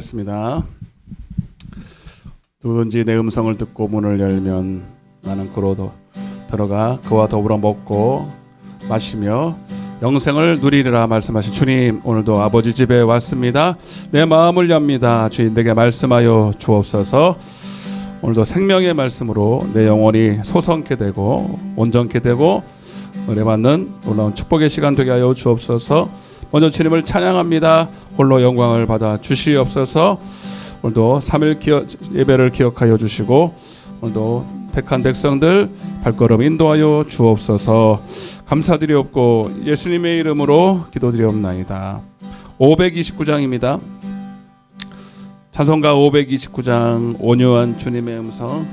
습니다. 누구든지 내 음성을 듣고 문을 열면 나는 그로 들어가 그와 더불어 먹고 마시며 영생을 누리리라 말씀하신 주님, 오늘도 아버지 집에 왔습니다. 내 마음을 엽니다. 주님, 내게 말씀하여 주옵소서. 오늘도 생명의 말씀으로 내 영혼이 소성케 되고 온전케 되고 은혜받는 놀라운 축복의 시간 되게 하여 주옵소서. 먼저 주님을 찬양합니다. 홀로 영광을 받아 주시옵소서. 오늘도 3일 예배를 기억하여 주시고 오늘도 택한 백성들 발걸음 인도하여 주옵소서. 감사드리옵고 예수님의 이름으로 기도드리옵나이다. 529장입니다. 찬송가 529장 온유한 주님의 음성.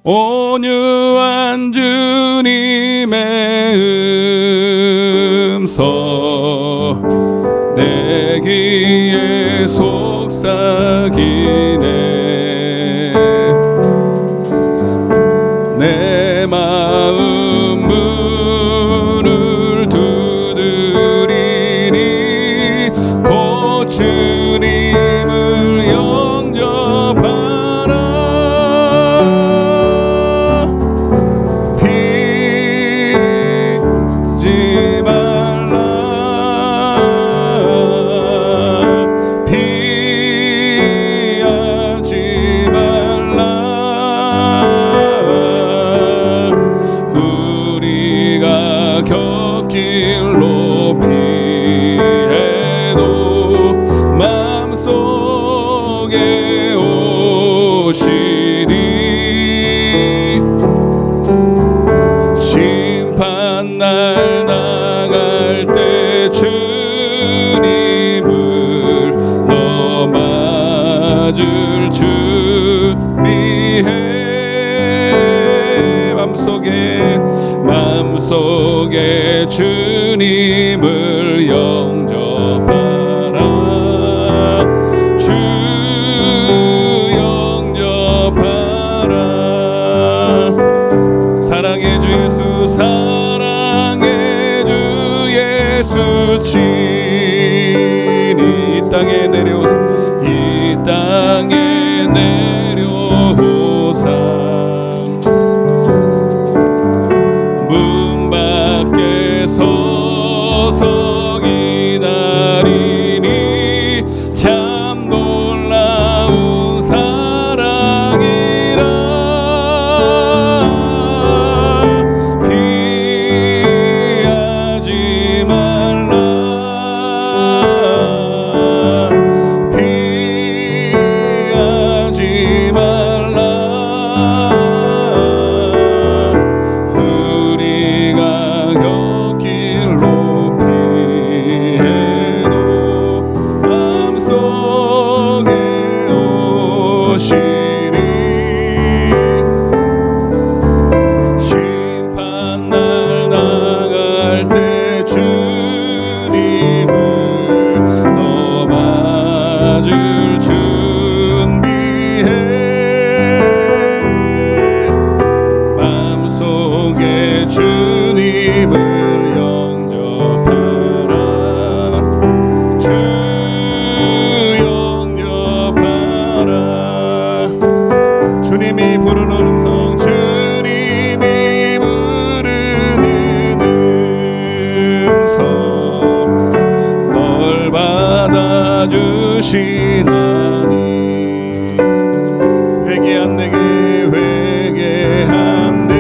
온유한 주님의 음성 내 귀에 속삭이네. 내 마음 문을 두드리니 곧 주님을 영접하라. 심판날 나갈 때 주님을 넘어줄 준비해. 맘속에 주님을 영접하라. 주 영접하라. 사랑의 주 예수, 사랑의 주 예수 친히 이 땅에 내려오사, 이 땅에 내려오사. 문 밖에 서서 기다리니 참 놀라운 사랑이라. 피하지 말라. 피하지 말라. 우리가 곁길로 피해도 마음속에 오시리. 심판날 나갈 때 주님을 넘어줄 준비해. 마음속에 주님을 영접하라. 주 영접하라. 주님이 부르는 음성, 주님이 부르는 음성 널 받아주시나니. 회개한 내게 회개한 내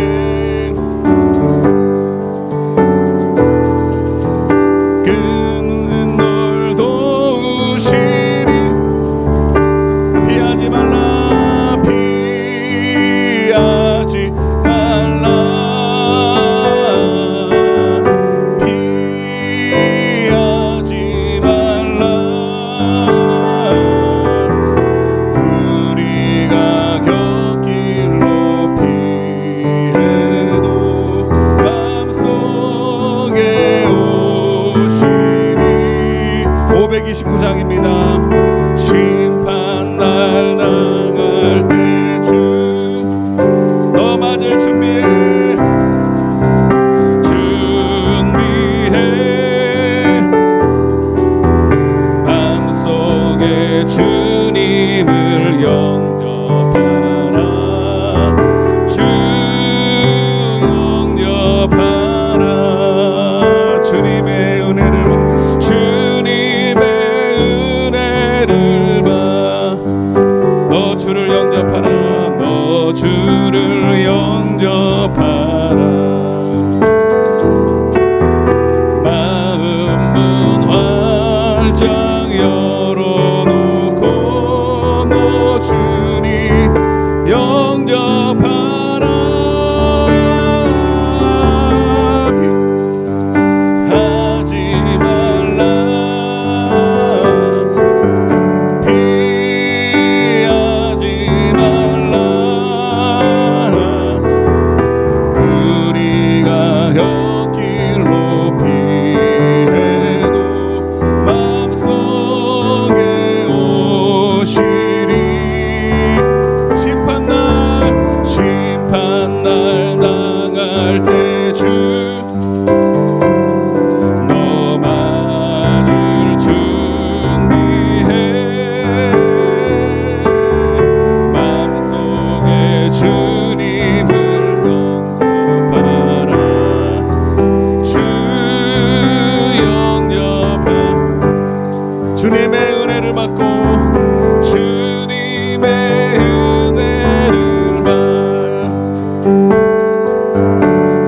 그는 널 도우시리. 피하지 말라. 피하지 말라. 피하지 말라. 심판날 나갈 때 주 너 맞을 준비해 마음속에 주님을 영접하라 주 영접하 주님의 은혜를 받고 주님의 은혜를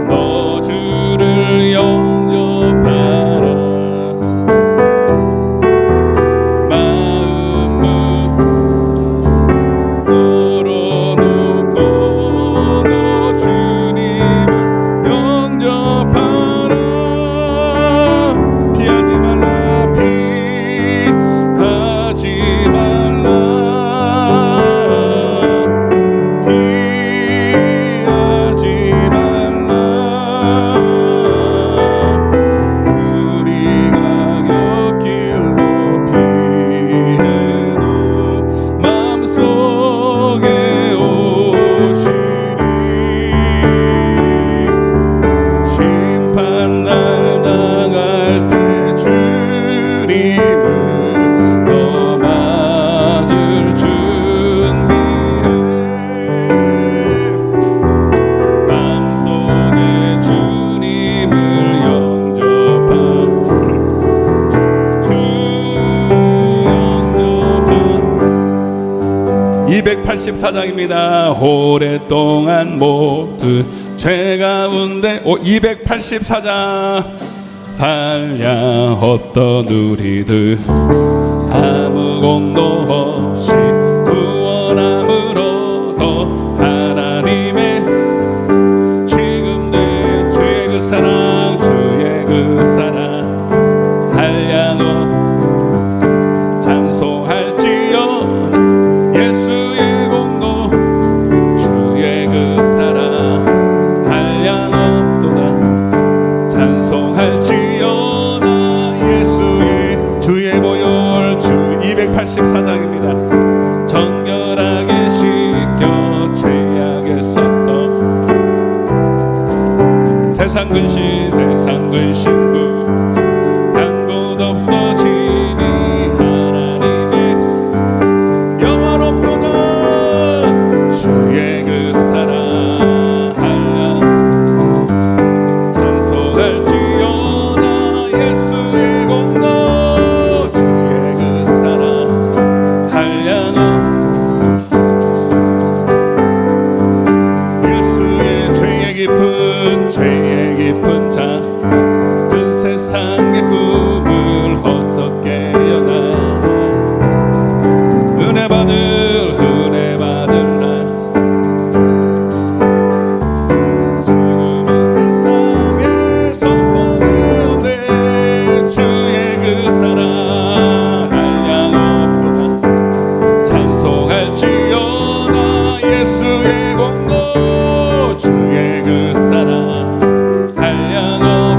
너 주를 영접하라 마음을 열어놓고 너 주님을 영접하라 피하지 말라 피하지 말라 피하지 말라 우리가 곁길로 피해도 마음속에 오시리 심판날 나갈 때 주님을 너 맞을 준비해 마음속에 주님을 영접하 주 영접하 284장입니다. 오랫동안 모든 죄 가운데 284장 살려 없던 우리들 아무 공도 없이 구원함으로 더 하나님의 지금 내 주의 그 사랑 주의 그 사랑 한량어 찬송할지어다 예수의 공도 주의 그 사랑 한량어 또다 찬송할지어다 예수의 주의 보혈 주 284장입니다. 정결하게 씻겨 죄악에 썼던 세상 근심 세상 근심부 한 곳 없어지니 하나님의 영원롭도다 주의 그 사랑 한량 찬송할지어다 예수의 공로 주의 그 사랑 한량어 예수의 죄의 깊은 작은 세상의 꿈을 헛헛게 여나 은혜 받을 날 지금은 세상에 선포되네 주의 그 사랑 한량없도다 찬송할지어다 예수의 공로 주의 그 사랑 한량없도다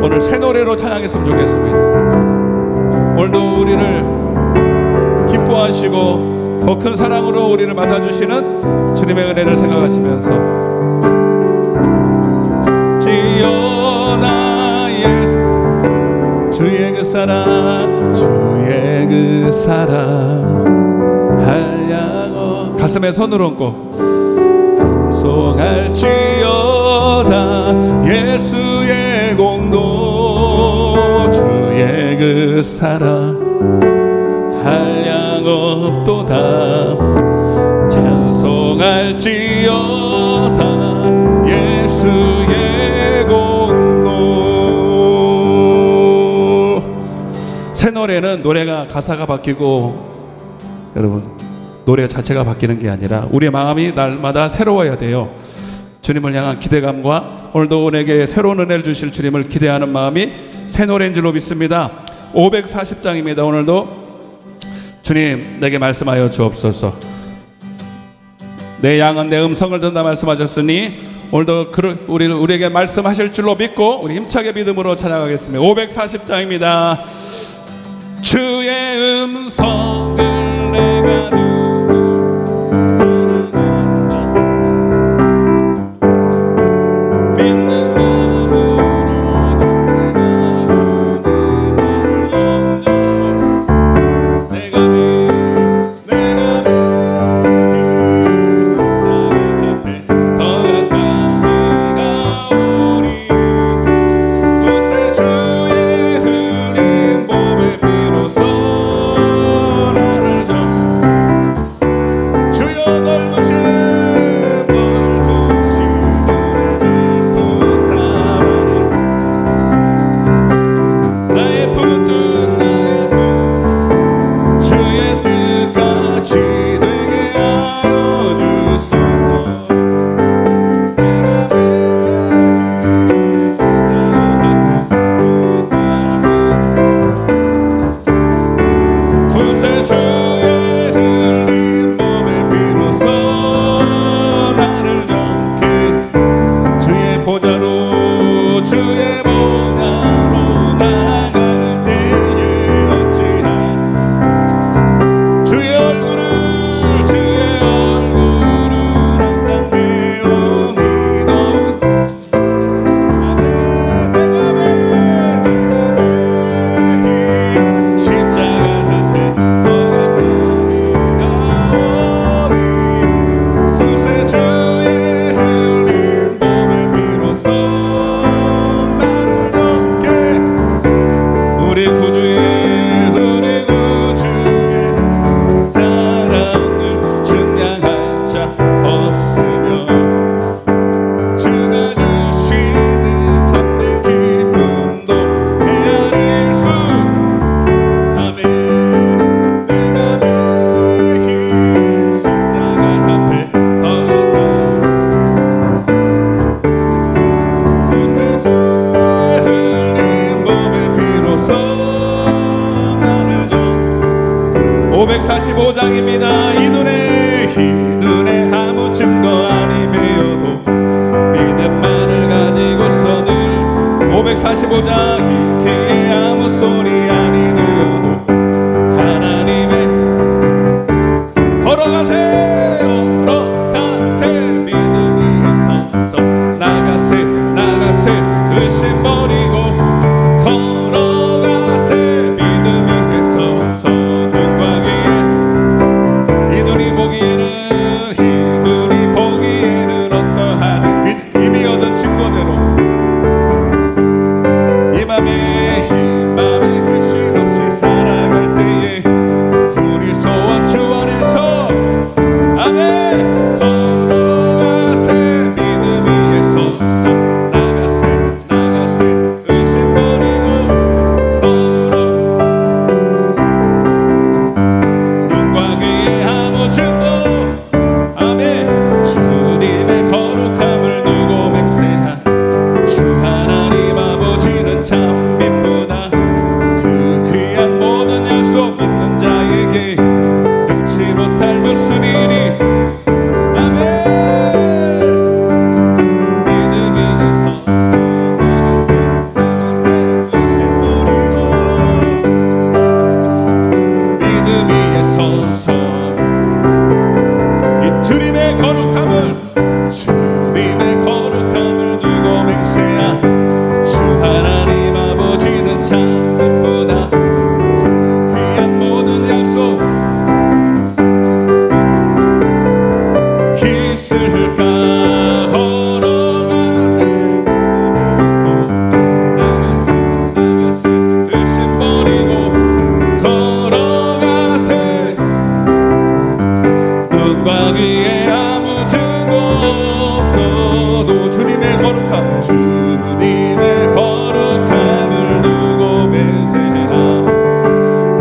오늘 새 노래로 찬양했으면 좋겠습니다. 오늘도 우리를 기뻐하시고 더 큰 사랑으로 우리를 맞아주시는 주님의 은혜를 생각하시면서 주여 나의 주의 그 사랑 주의 그 사랑 한량어 가슴에 손을 얹고 찬송할지어다 예수의 공도 주의 그 사랑 한량 없도다 찬송할지어다 예수의 공도. 새 노래는 노래가 가사가 바뀌고 여러분 노래 자체가 바뀌는 게 아니라 우리의 마음이 날마다 새로워야 돼요. 주님을 향한 기대감과 오늘도 우리에게 새로운 은혜를 주실 주님을 기대하는 마음이 새 노래인 줄로 믿습니다. 540장입니다. 오늘도 주님 내게 말씀하여 주옵소서. 내 양은 내 음성을 듣는다 말씀하셨으니 오늘도 우리에게 말씀하실 줄로 믿고 우리 힘차게 믿음으로 찬양하겠습니다. 540장입니다. 주의 음성을 내가 이 눈에 아무 증거 아니면 있을까? 걸어가세 의심 버리고 걸어가세 눈과 귀에 아무 증거 없어도 주님의 거룩함 주님의 거룩함을 두고 맹세하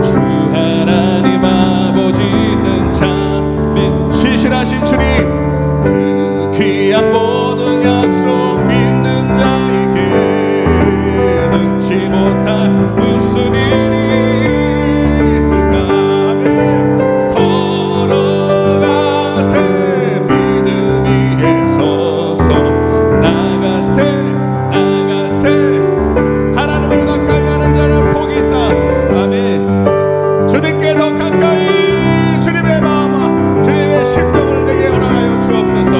주 하나님 아버지는 참 신실하신 주님 그 귀한 모든 약속 믿는 자에게 능치 못할 무슨 일이 있을까? 걸어가세 믿음 위에 서서 나가세 하나님을 가까이 하는 자는 복이 있다. 아멘. 주님께 더 가까이 주님의 마음 주님의 심정을 내게 허락하여 주옵소서.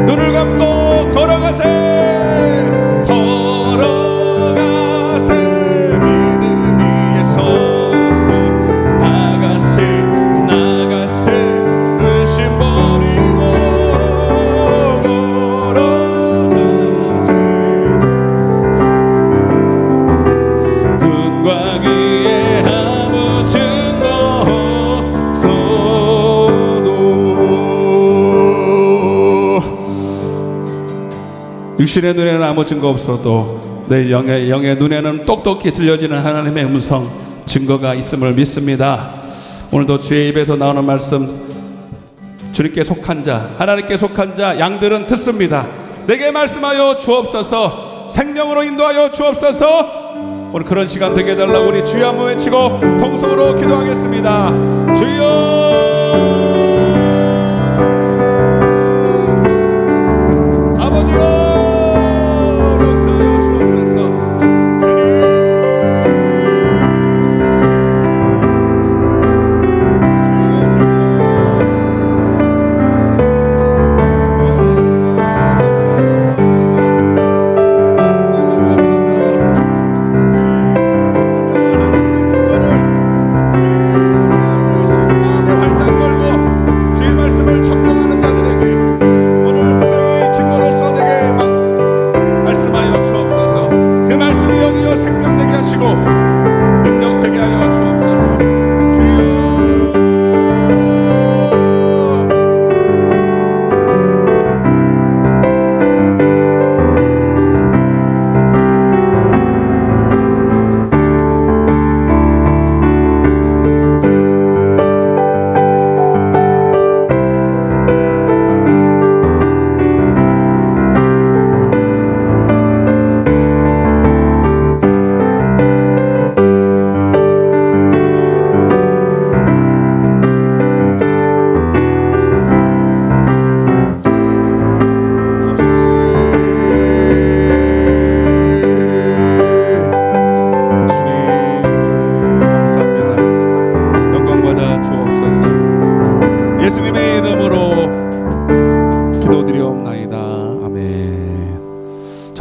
눈을 감고 걸어가세 믿음 위에 서서 나가세 의심 버리고 걸어가세 눈과 귀에 아무 증거 없어도 육신의 눈에는 아무 증거 없어도 내 영의 눈에는 똑똑히 들려지는 하나님의 음성 증거가 있음을 믿습니다. 오늘도 주의 입에서 나오는 말씀 주님께 속한 자 하나님께 속한 자 양들은 듣습니다. 내게 말씀하여 주옵소서. 생명으로 인도하여 주옵소서. 오늘 그런 시간 되게 해달라고 우리 주여 한번 외치고 통성으로 기도하겠습니다. 주여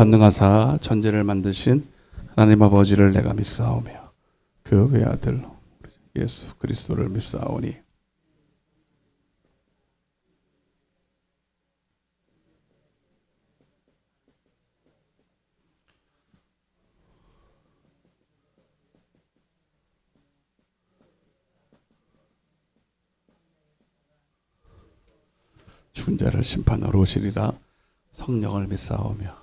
전능하사 천지를 만드신 하나님 아버지를 내가 믿사오며 그 외아들 예수 그리스도를 믿사오니 죽은 자를 심판하러 오시리라. 성령을 믿사오며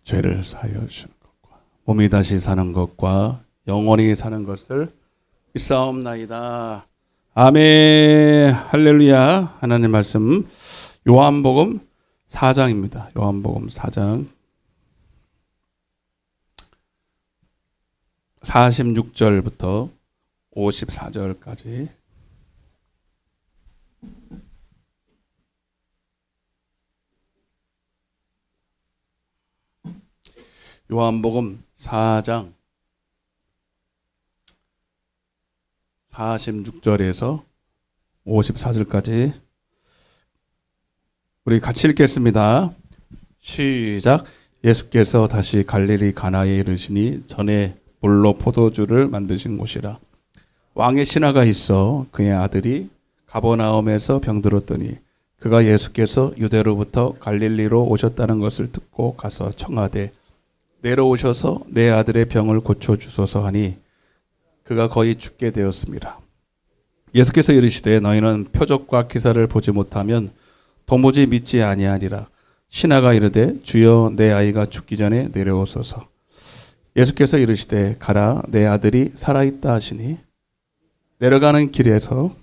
죄를 사하여 주는 것과 몸이 다시 사는 것과 영원히 사는 것을 믿사옵나이다. 아멘. 할렐루야. 하나님 말씀 요한복음 4장입니다. 요한복음 4장 46절부터 54절까지 요한복음 4장 46절에서 54절까지 우리 같이 읽겠습니다. 시작. 예수께서 다시 갈릴리 가나에 이르시니 전에 물로 포도주를 만드신 곳이라. 왕의 신하가 있어 그의 아들이 가버나움에서 병들었더니 그가 예수께서 유대로부터 갈릴리로 오셨다는 것을 듣고 가서 청하되 내려오셔서 내 아들의 병을 고쳐주소서 하니 그가 거의 죽게 되었습니다. 예수께서 이르시되 너희는 표적과 기사를 보지 못하면 도무지 믿지 아니하리라. 신하가 이르되 주여 내 아이가 죽기 전에 내려오소서. 예수께서 이르시되 가라 내 아들이 살아있다 하시니 내려가는 길에서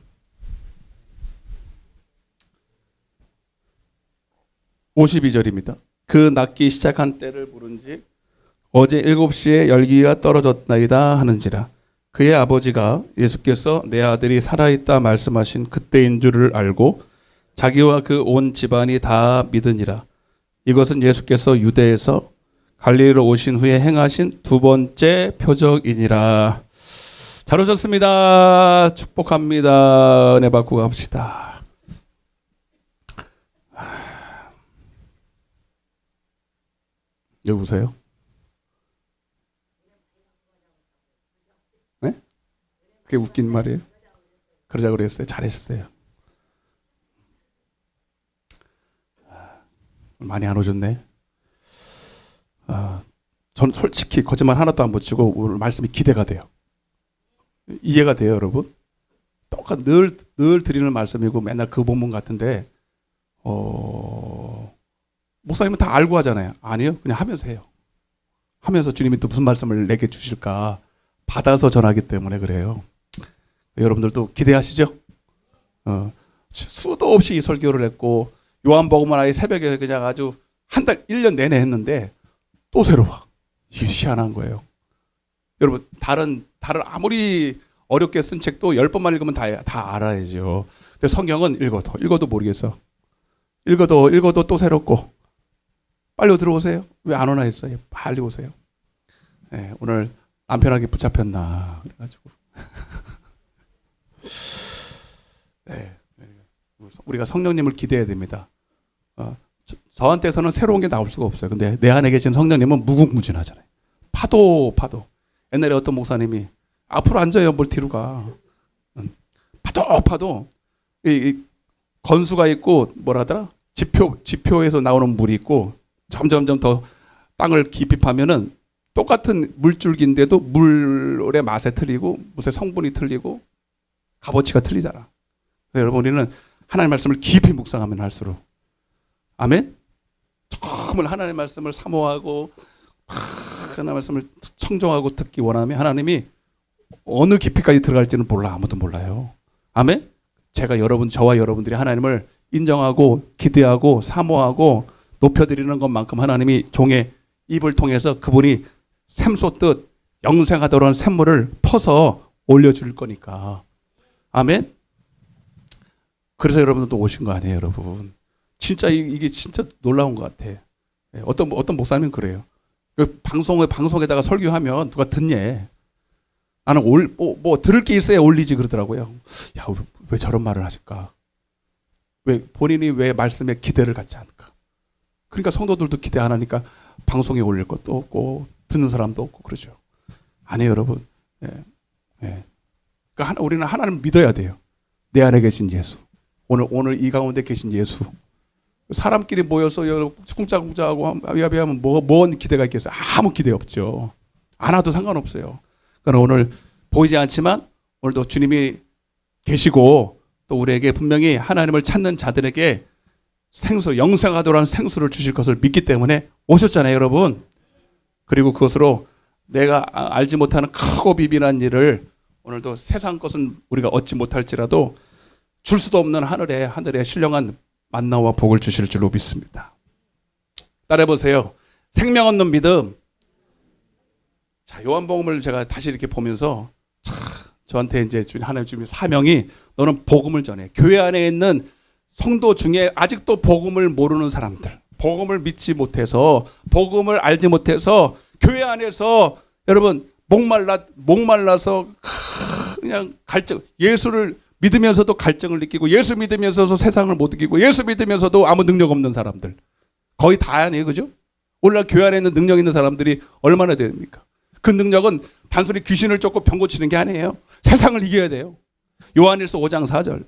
52절입니다. 그 낫기 시작한 때를 물은지 어제 7시에 열기가 떨어졌나이다 하는지라. 그의 아버지가 예수께서 내 아들이 살아있다 말씀하신 그때인 줄을 알고 자기와 그 온 집안이 다 믿으니라. 이것은 예수께서 유대에서 갈릴리로 오신 후에 행하신 두 번째 표적이니라. 잘 오셨습니다. 축복합니다. 은혜 받고 갑시다. 여기 보세요. 네? 그게 웃긴 말이에요. 그러자 그랬어요. 잘했어요. 많이 안 오셨네. 전 솔직히 거짓말 하나도 안 붙이고 오늘 말씀이 기대가 돼요. 이해가 돼요, 여러분? 똑같 늘 드리는 말씀이고 맨날 그 본문 같은데 목사님은 다 알고 하잖아요. 아니요, 그냥 하면서 해요. 하면서 주님이 또 무슨 말씀을 내게 주실까 받아서 전하기 때문에 그래요. 여러분들도 기대하시죠? 수도 없이 이 설교를 했고 요한복음은 아예 새벽에 그냥 아주 한 달, 1년 내내 했는데 또 새로워. 이게 희한한 거예요. 여러분, 다른 아무리 어렵게 쓴 책도 10번만 읽으면 다 알아야죠. 근데 성경은 읽어도 모르겠어. 읽어도 또 새롭고. 빨리 들어오세요. 왜 안 오나 했어요. 빨리 오세요. 네, 오늘 남편에게 붙잡혔나. 그래가지고. 네, 우리가 성령님을 기대해야 됩니다. 저한테서는 새로운 게 나올 수가 없어요. 근데 내 안에 계신 성령님은 무궁무진하잖아요. 파도. 옛날에 어떤 목사님이 앞으로 앉아요. 뭘 뒤로 가. 파도. 이 건수가 있고 뭐라 하더라? 지표에서 나오는 물이 있고 점점 더 땅을 깊이 파면은 똑같은 물줄기인데도 물의 맛에 틀리고 무슨 성분이 틀리고 값어치가 틀리잖아. 그래서 여러분 우리는 하나님의 말씀을 깊이 묵상하면 할수록 아멘? 정말 하나님의 말씀을 사모하고 하나님의 말씀을 청정하고 듣기 원하면 하나님이 어느 깊이까지 들어갈지는 몰라. 아무도 몰라요. 아멘? 저와 여러분들이 하나님을 인정하고 기대하고 사모하고 높여드리는 것만큼 하나님이 종의 입을 통해서 그분이 샘솟듯 영생하도록 샘물을 퍼서 올려줄 거니까. 아멘? 그래서 여러분들도 오신 거 아니에요, 여러분. 진짜 이게 진짜 놀라운 것 같아. 어떤 목사님은 그래요. 방송에다가 설교하면 누가 듣냐? 나는 들을 게 있어야 올리지 그러더라고요. 야, 왜 저런 말을 하실까? 본인이 왜 말씀에 기대를 갖지 않을까? 그러니까 성도들도 기대 안 하니까 방송에 올릴 것도 없고 듣는 사람도 없고 그러죠. 아니에요, 여러분. 그러니까 우리는 하나님을 믿어야 돼요. 내 안에 계신 예수. 오늘 이 가운데 계신 예수. 사람끼리 모여서 쿵짝쿵짝하고 야비하면 뭔 기대가 있겠어요? 아무 기대 없죠. 안 와도 상관없어요. 그러나 오늘 보이지 않지만 오늘도 주님이 계시고 또 우리에게 분명히 하나님을 찾는 자들에게 영생하도록 생수를 주실 것을 믿기 때문에 오셨잖아요, 여러분. 그리고 그것으로 내가 알지 못하는 크고 비밀한 일을 오늘도 세상 것은 우리가 얻지 못할지라도 줄 수도 없는 하늘에 신령한 만나와 복을 주실 줄로 믿습니다. 따라해보세요. 생명 없는 믿음. 자, 요한복음을 제가 다시 이렇게 보면서 저한테 이제 하나님 주신 사명이 너는 복음을 전해. 교회 안에 있는 성도 중에 아직도 복음을 모르는 사람들, 복음을 믿지 못해서, 복음을 알지 못해서 교회 안에서 여러분 목말라서 그냥 갈증, 예수를 믿으면서도 갈증을 느끼고 예수 믿으면서도 세상을 못 이기고 예수 믿으면서도 아무 능력 없는 사람들 거의 다 아니에요, 그죠? 오늘날 교회 안에 있는 능력 있는 사람들이 얼마나 됩니까? 그 능력은 단순히 귀신을 쫓고 병 고치는 게 아니에요. 세상을 이겨야 돼요. 요한일서 5장 4절.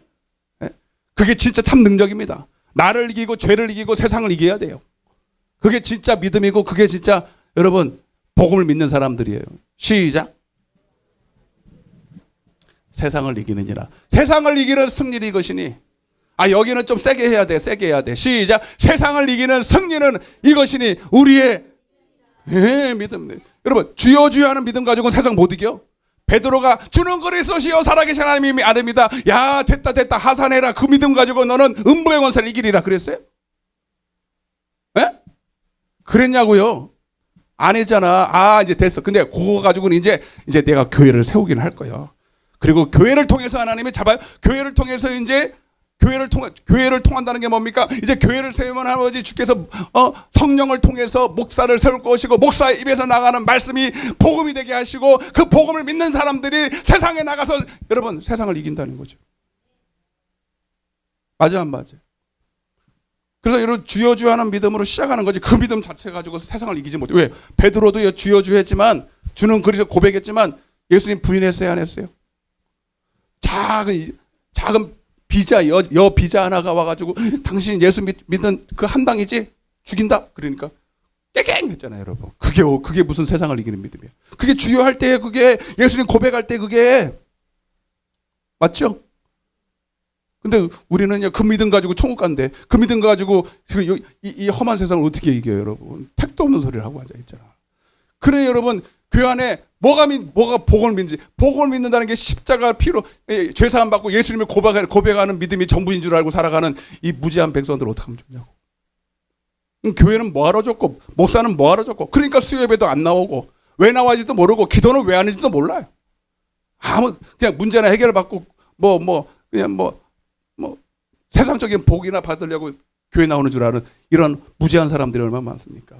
그게 진짜 참 능력입니다. 나를 이기고 죄를 이기고 세상을 이겨야 돼요. 그게 진짜 믿음이고 그게 진짜 여러분 복음을 믿는 사람들이에요. 시작. 세상을 이기느니라. 세상을 이기는 승리는 이것이니. 여기는 좀 세게 해야 돼. 세게 해야 돼. 시작. 세상을 이기는 승리는 이것이니 우리의 믿음. 여러분 주여 주여 하는 믿음 가지고는 세상 못 이겨. 베드로가 주는 그리스도시요 살아계신 하나님이 아닙니다. 야 됐다 하산해라. 그 믿음 가지고 너는 음부의 권세를 이기리라 그랬어요? 에? 그랬냐고요? 안 했잖아. 이제 됐어. 근데 그거 가지고는 이제 내가 교회를 세우기는 할 거예요. 그리고 교회를 통해서 하나님이 잡아요. 교회를 통해서 이제 교회를 통한다는 게 뭡니까? 이제 교회를 세우면 아버지 주께서 성령을 통해서 목사를 세울 것이고 목사의 입에서 나가는 말씀이 복음이 되게 하시고 그 복음을 믿는 사람들이 세상에 나가서 여러분 세상을 이긴다는 거죠. 맞아 안 맞아? 그래서 여러분 주여 주여 하는 믿음으로 시작하는 거지. 그 믿음 자체 가지고 세상을 이기지 못해. 왜? 베드로도 주여 주여 했지만 주는 그리스도 고백했지만 예수님 부인했어요 안 했어요? 작은 비자 여 비자 하나가 와가지고 당신 예수 믿는 그 한 당이지 죽인다 그러니까 깨갱 했잖아요 여러분. 그게 무슨 세상을 이기는 믿음이에요. 그게 주여할 때 그게 예수님 고백할 때 그게 맞죠? 근데 우리는 그 믿음 가지고 천국 간대. 그 믿음 가지고 이 험한 세상을 어떻게 이겨요 여러분. 택도 없는 소리를 하고 앉아있잖아. 그래 여러분 교회 안에 뭐가 복음을 믿는지. 복음을 믿는다는 게 십자가 피로 죄사함 받고 예수님을 고백하는 믿음이 전부인 줄 알고 살아가는 이 무지한 백성들 어떻게 하면 좋냐고. 교회는 뭐하러 줬고 목사는 뭐하러 줬고 그러니까 수요예배도 안 나오고 왜 나와지도 모르고 기도는 왜 하는지도 몰라요. 그냥 문제나 해결받고 그냥 세상적인 복이나 받으려고 교회 나오는 줄 아는 이런 무지한 사람들이 얼마나 많습니까?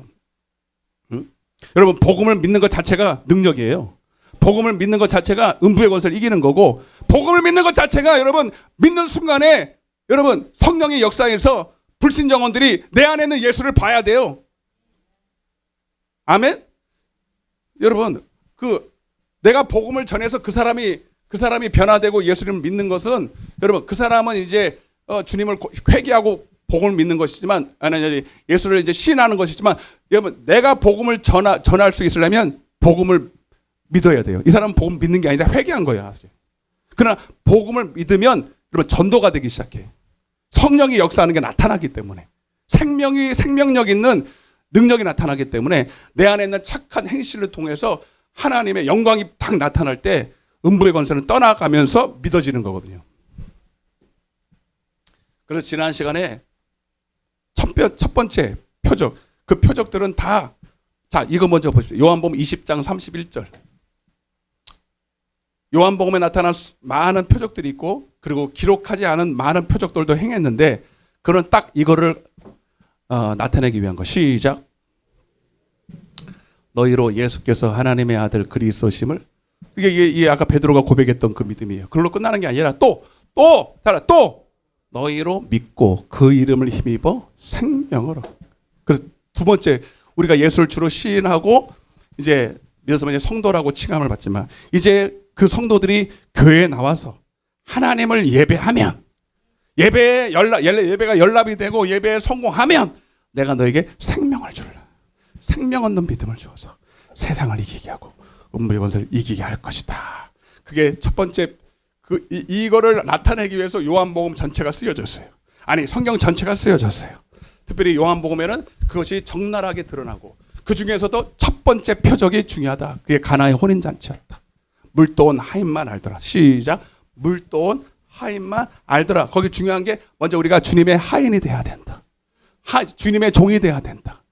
응? 여러분 복음을 믿는 것 자체가 능력이에요. 복음을 믿는 것 자체가 음부의 권세를 이기는 거고 복음을 믿는 것 자체가 여러분 믿는 순간에 여러분 성령의 역사에서 불신정원들이 내 안에 있는 예수를 봐야 돼요. 아멘? 여러분 내가 복음을 전해서 그 사람이 변화되고 예수님을 믿는 것은 여러분 그 사람은 이제 주님을 회개하고 복음을 믿는 것이지만 예수를 이제 시인하는 것이지만 여러분 내가 복음을 전할 수 있으려면 복음을 믿어야 돼요. 이 사람은 복음 믿는 게 아니라 회개한 거예요. 그러나 복음을 믿으면 여러분 전도가 되기 시작해. 성령이 역사하는 게 나타나기 때문에 생명력 있는 능력이 나타나기 때문에 내 안에 있는 착한 행실을 통해서 하나님의 영광이 딱 나타날 때 음부의 권세는 떠나가면서 믿어지는 거거든요. 그래서 지난 시간에 첫 번째 표적, 그 표적들은 다, 자, 이거 먼저 보십시오. 요한복음 20장 31절. 요한복음에 나타난 많은 표적들이 있고, 그리고 기록하지 않은 많은 표적들도 행했는데, 그런 딱 이거를 나타내기 위한 거. 시작. 너희로 예수께서 하나님의 아들 그리스도심을, 이게 아까 베드로가 고백했던 그 믿음이에요. 그걸로 끝나는 게 아니라 또 너희로 믿고 그 이름을 힘입어 생명으로. 그래서 두 번째 우리가 예수를 주로 시인하고 이제 믿어서 이제 성도라고 칭함을 받지만 이제 그 성도들이 교회에 나와서 하나님을 예배하면 예배가 연락이 되고 예배에 성공하면 내가 너에게 생명을 줄라. 생명 얻는 믿음을 주어서 세상을 이기게 하고 음부의 권세를 이기게 할 것이다. 그게 첫 번째 이거를 나타내기 위해서 요한복음 전체가 쓰여졌어요. 아니 성경 전체가 쓰여졌어요. 특별히 요한복음에는 그것이 적나라하게 드러나고 그 중에서도 첫 번째 표적이 중요하다. 그게 가나의 혼인잔치였다. 물도 온 하인만 알더라. 시작. 물도 온 하인만 알더라. 거기 중요한 게 먼저 우리가 주님의 하인이 돼야 된다. 주님의 종이 돼야 된다.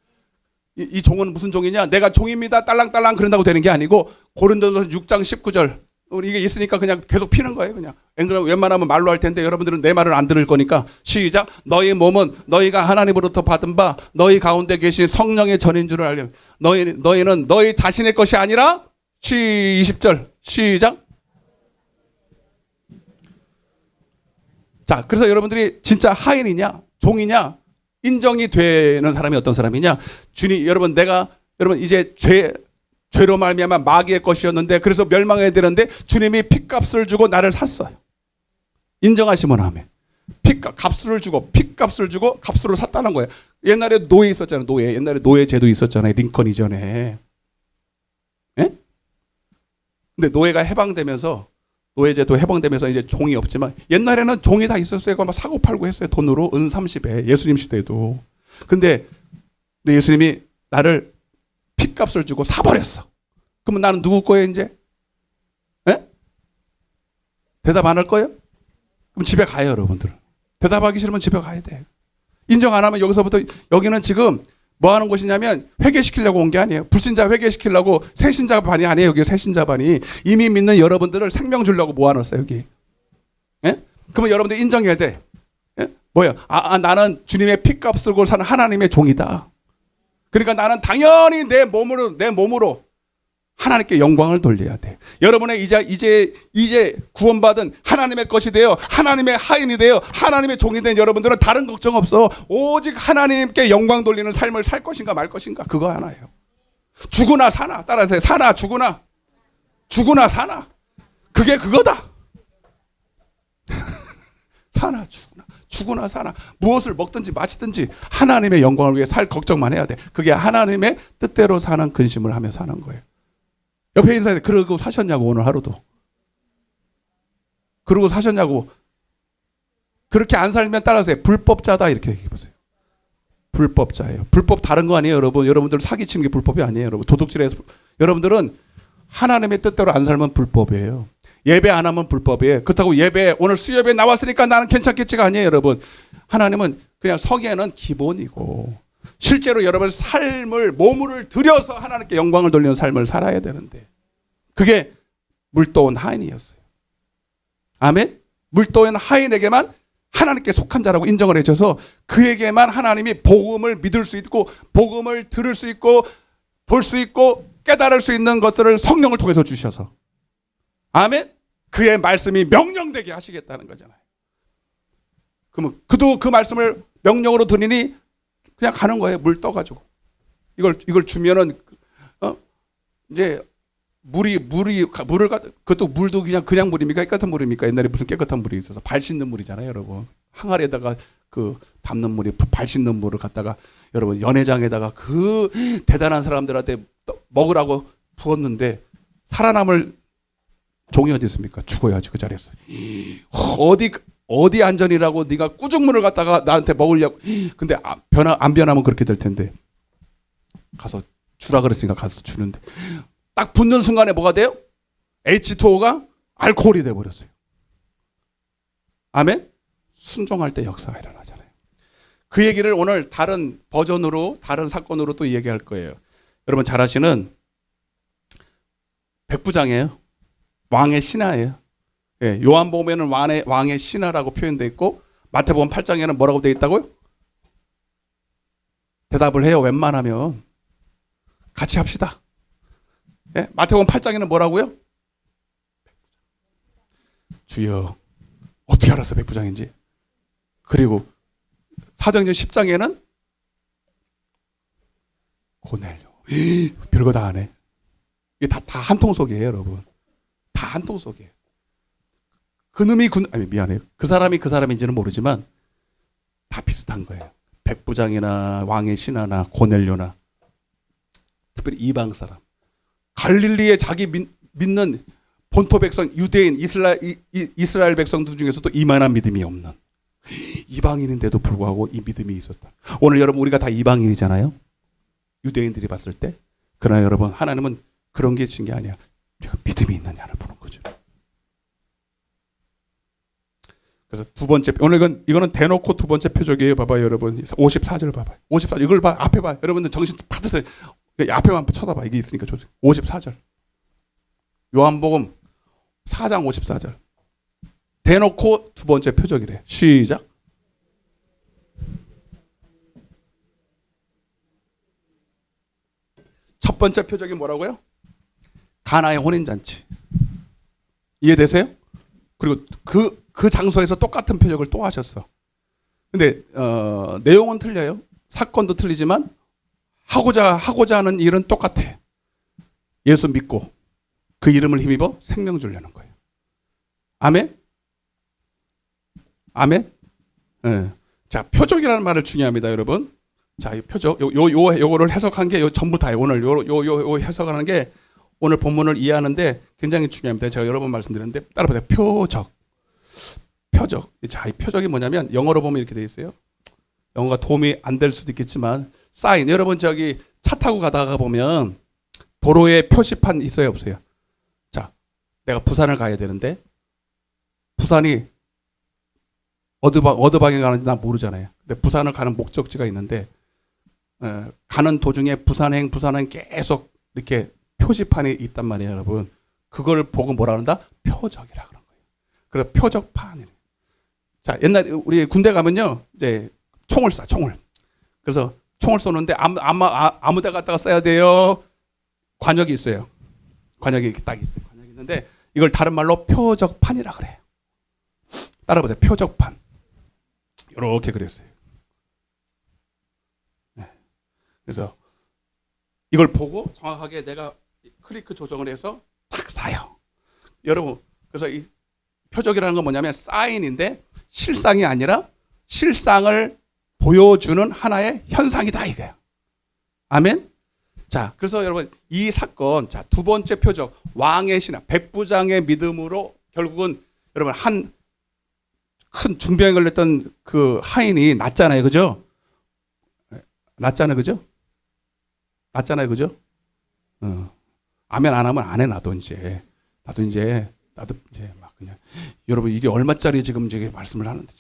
이 종은 무슨 종이냐? 내가 종입니다. 딸랑딸랑 그런다고 되는 게 아니고 고린도전서 6장 19절 우리 이게 있으니까 그냥 계속 피는 거예요. 그냥 웬만하면 말로 할 텐데 여러분들은 내 말을 안 들을 거니까 시작. 너희 몸은 너희가 하나님으로부터 받은 바 너희 가운데 계신 성령의 전인 줄을 알려. 너희는 너희 자신의 것이 아니라 20절 시작. 자, 그래서 여러분들이 진짜 하인이냐 종이냐 인정이 되는 사람이 어떤 사람이냐? 주님, 여러분 이제 죄로 말미암아 마귀의 것이었는데 그래서 멸망해야 되는데 주님이 핏값을 주고 나를 샀어요. 인정하시면 아멘. 값을 주고 핏값을 주고 값으로 샀다는 거예요. 옛날에 노예 있었잖아요. 노예. 옛날에 노예제도 있었잖아요. 링컨 이전에. 예? 근데 노예가 해방되면서 노예제도 해방되면서 이제 종이 없지만 옛날에는 종이 다 있었어요. 막 사고 팔고 했어요. 돈으로 은 30에 예수님 시대에도. 근데 예수님이 나를 핏값을 주고 사버렸어. 그러면 나는 누구 거예요 이제? 예? 대답 안 할 거예요? 그럼 집에 가요 여러분들. 대답하기 싫으면 집에 가야 돼. 인정 안 하면 여기서부터 여기는 지금 뭐 하는 곳이냐면 회개시키려고 온 게 아니에요. 불신자 회개시키려고 새신자반이 아니에요. 여기 새신자반이 이미 믿는 여러분들을 생명 주려고 모아놨어요 여기. 예? 그러면 여러분들 인정해야 돼. 예? 뭐야? 나는 주님의 핏값을 쓰고 사는 하나님의 종이다. 그러니까 나는 당연히 내 몸으로 하나님께 영광을 돌려야 돼. 여러분의 이제 구원받은 하나님의 것이 되어 하나님의 하인이 되어 하나님의 종이 된 여러분들은 다른 걱정 없어. 오직 하나님께 영광 돌리는 삶을 살 것인가 말 것인가 그거 하나예요. 죽으나 사나 따라서 사나 죽으나 사나 그게 그거다. 사나 죽으나 사나 무엇을 먹든지 마시든지 하나님의 영광을 위해 살 걱정만 해야 돼. 그게 하나님의 뜻대로 사는 근심을 하며 사는 거예요. 옆에 있는 사람이 그러고 사셨냐고 오늘 하루도. 그러고 사셨냐고. 그렇게 안 살면 따라서 불법자다 이렇게 얘기해 보세요. 불법자예요. 불법 다른 거 아니에요 여러분. 여러분들 사기치는 게 불법이 아니에요 여러분. 도둑질해서. 여러분들은 하나님의 뜻대로 안 살면 불법이에요. 예배 안 하면 불법이에요. 그렇다고 예배 오늘 수요예배 나왔으니까 나는 괜찮겠지가 아니에요 여러분. 하나님은 그냥 서기에는 기본이고 실제로 여러분 삶을 몸을 들여서 하나님께 영광을 돌리는 삶을 살아야 되는데 그게 물도온 하인이었어요. 아멘. 물도온 하인에게만 하나님께 속한 자라고 인정을 해줘서 그에게만 하나님이 복음을 믿을 수 있고 복음을 들을 수 있고 볼 수 있고 깨달을 수 있는 것들을 성령을 통해서 주셔서 아멘. 그의 말씀이 명령되게 하시겠다는 거잖아요. 그러면 그도 그 말씀을 명령으로 들으니 그냥 가는 거예요. 물 떠가지고 이걸 주면은 이제 물을 그것도 물도 그냥 물입니까? 깨끗한 물입니까? 옛날에 무슨 깨끗한 물이 있어서 발 씻는 물이잖아요, 여러분. 항아리에다가 그 담는 물이 발 씻는 물을 갖다가 여러분 연회장에다가 그 대단한 사람들한테 먹으라고 부었는데 살아남을 종이 어디 있습니까? 죽어야지 그 자리에서. 어디 안전이라고 네가 꾸중물을 갖다가 나한테 먹으려고. 근데 안 변하면 그렇게 될 텐데. 가서 주라 그랬으니까 가서 주는데. 딱 붙는 순간에 뭐가 돼요? H2O가 알코올이 돼버렸어요. 아멘? 순종할 때 역사가 일어나잖아요. 그 얘기를 오늘 다른 버전으로 다른 사건으로 또 얘기할 거예요. 여러분 잘 아시는 백부장이에요. 왕의 신하예요. 예, 요한복음에는 왕의 신하라고 표현되어 있고 마태복음 8장에는 뭐라고 되어 있다고요? 대답을 해요. 웬만하면 같이 합시다. 예? 마태복음 8장에는 뭐라고요? 주여 어떻게 알았어 백부장인지. 그리고 사도행전 10장에는 고넬료 별거 다 하네. 이게 다 한 통 속이에요 여러분. 다 한 통 속이에요. 그놈이 미안해요. 그 사람이 그 사람인지는 모르지만 다 비슷한 거예요. 백부장이나 왕의 신하나 고넬료나 특별히 이방 사람. 갈릴리에 자기 믿는 본토 백성 유대인 이스라엘 백성들 중에서도 이만한 믿음이 없는 이방인인데도 불구하고 이 믿음이 있었다. 오늘 여러분 우리가 다 이방인이잖아요. 유대인들이 봤을 때. 그러나 여러분 하나님은 그런 게 친 게 아니야. 내가 믿음이 있느냐를 보는 거죠. 그래서 두 번째 오늘 이거는 대놓고 두 번째 표적이에요. 봐봐요 여러분. 54절 봐봐요. 54절 이걸 봐. 앞에 봐. 여러분들 정신 파트세요. 앞에만 쳐다봐. 이게 있으니까 54절. 요한복음 4장 54절. 대놓고 두 번째 표적이래. 시작. 첫 번째 표적이 뭐라고요? 가나의 혼인잔치. 이해되세요? 그리고 그 장소에서 똑같은 표적을 또 하셨어. 근데 내용은 틀려요. 사건도 틀리지만 하고자 하는 일은 똑같아. 예수 믿고 그 이름을 힘입어 생명 주려는 거예요. 아멘? 아멘? 네. 자, 표적이라는 말을 중요합니다, 여러분. 자, 이 표적, 요거를 해석한 게 전부 다예요. 오늘 요 해석하는 게 오늘 본문을 이해하는데 굉장히 중요합니다. 제가 여러 번 말씀드렸는데 따라보세요. 표적. 자, 이 표적이 뭐냐면 영어로 보면 이렇게 돼 있어요. 영어가 도움이 안 될 수도 있겠지만 사인. 여러분 저기 차 타고 가다가 보면 도로에 표시판 있어요, 없어요? 자, 내가 부산을 가야 되는데 부산이 어느 방향에 가는지 난 모르잖아요. 근데 부산을 가는 목적지가 있는데 가는 도중에 부산행 계속 이렇게 표시판이 있단 말이에요, 여러분. 그걸 보고 뭐라 그런다? 표적이라 그런 거예요. 그래서 표적판이에요. 자, 옛날에 우리 군대 가면요, 이제 총을 쏴, 총을. 그래서 총을 쏘는데 아무 데 갖다가 쏴야 돼요. 관역이 있어요. 관역이 딱 있어요. 관역이 있는데 이걸 다른 말로 표적판이라 그래요. 따라보세요. 표적판. 이렇게 그렸어요. 네. 그래서 이걸 보고 정확하게 내가 클릭 조정을 해서 딱 쏴요. 여러분, 그래서 이 표적이라는 건 뭐냐면 사인인데 실상이 아니라 실상을 보여주는 하나의 현상이다 이거예요. 아멘? 자, 그래서 여러분 이 사건, 자, 두 번째 표적, 왕의 신앙, 백부장의 믿음으로 결국은 여러분 한 큰 중병에 걸렸던 그 하인이 낫잖아요, 그죠? 낫잖아요, 그죠? 낫잖아요, 그죠? 아멘 안 하면 안 해, 나도 이제 막 그냥 여러분 이게 얼마짜리 지금 이제 말씀을 하는데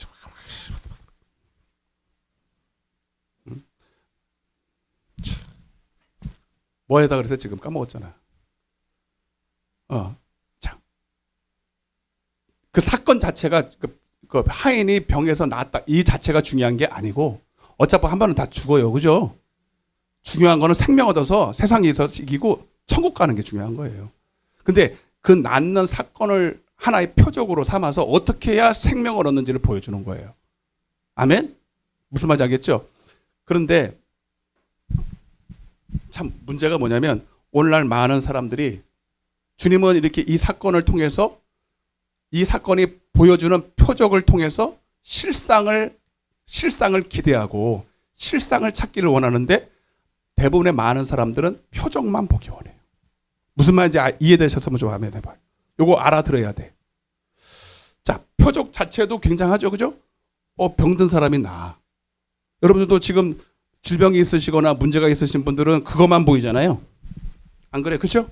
뭐 해다 그래서 지금 까먹었잖아. 자, 그 사건 자체가 그 하인이 병에서 나았다 이 자체가 중요한 게 아니고 어차피 한 번은 다 죽어요, 그죠? 중요한 거는 생명 얻어서 세상에서 이기고 천국 가는 게 중요한 거예요. 근데 그 낫는 사건을 하나의 표적으로 삼아서 어떻게 해야 생명을 얻는지를 보여주는 거예요. 아멘? 무슨 말인지 알겠죠? 그런데 참 문제가 뭐냐면 오늘날 많은 사람들이 주님은 이렇게 이 사건을 통해서 이 사건이 보여주는 표적을 통해서 실상을 기대하고 실상을 찾기를 원하는데 대부분의 많은 사람들은 표적만 보기 원해요. 무슨 말인지 이해되셨으면 좀 한번 해봐요. 요거 알아들어야 돼. 자, 표적 자체도 굉장하죠, 그죠? 병든 사람이 나아. 여러분들도 지금 질병이 있으시거나 문제가 있으신 분들은 그것만 보이잖아요. 안 그래, 그죠?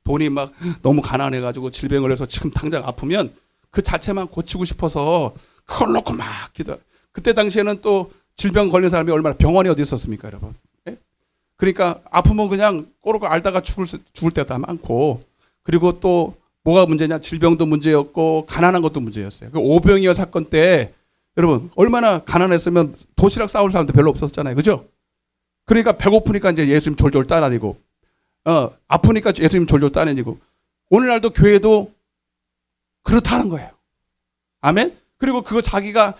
돈이 막 너무 가난해가지고 질병을 걸려서 지금 당장 아프면 그 자체만 고치고 싶어서 그걸 놓고 막 기도. 그때 당시에는 또 질병 걸린 사람이 얼마나 병원이 어디 있었습니까, 여러분? 예? 그러니까 아프면 그냥 꼬르고 앓다가 죽을 때가 많고, 그리고 또 뭐가 문제냐? 질병도 문제였고 가난한 것도 문제였어요. 그 오병이어 사건 때 여러분 얼마나 가난했으면 도시락 싸울 사람도 별로 없었잖아요, 그죠? 그러니까 배고프니까 이제 예수님 졸졸 따라다니고, 아프니까 예수님 졸졸 따라다니고, 오늘날도 교회도 그렇다는 거예요. 아멘? 그리고 그거 자기가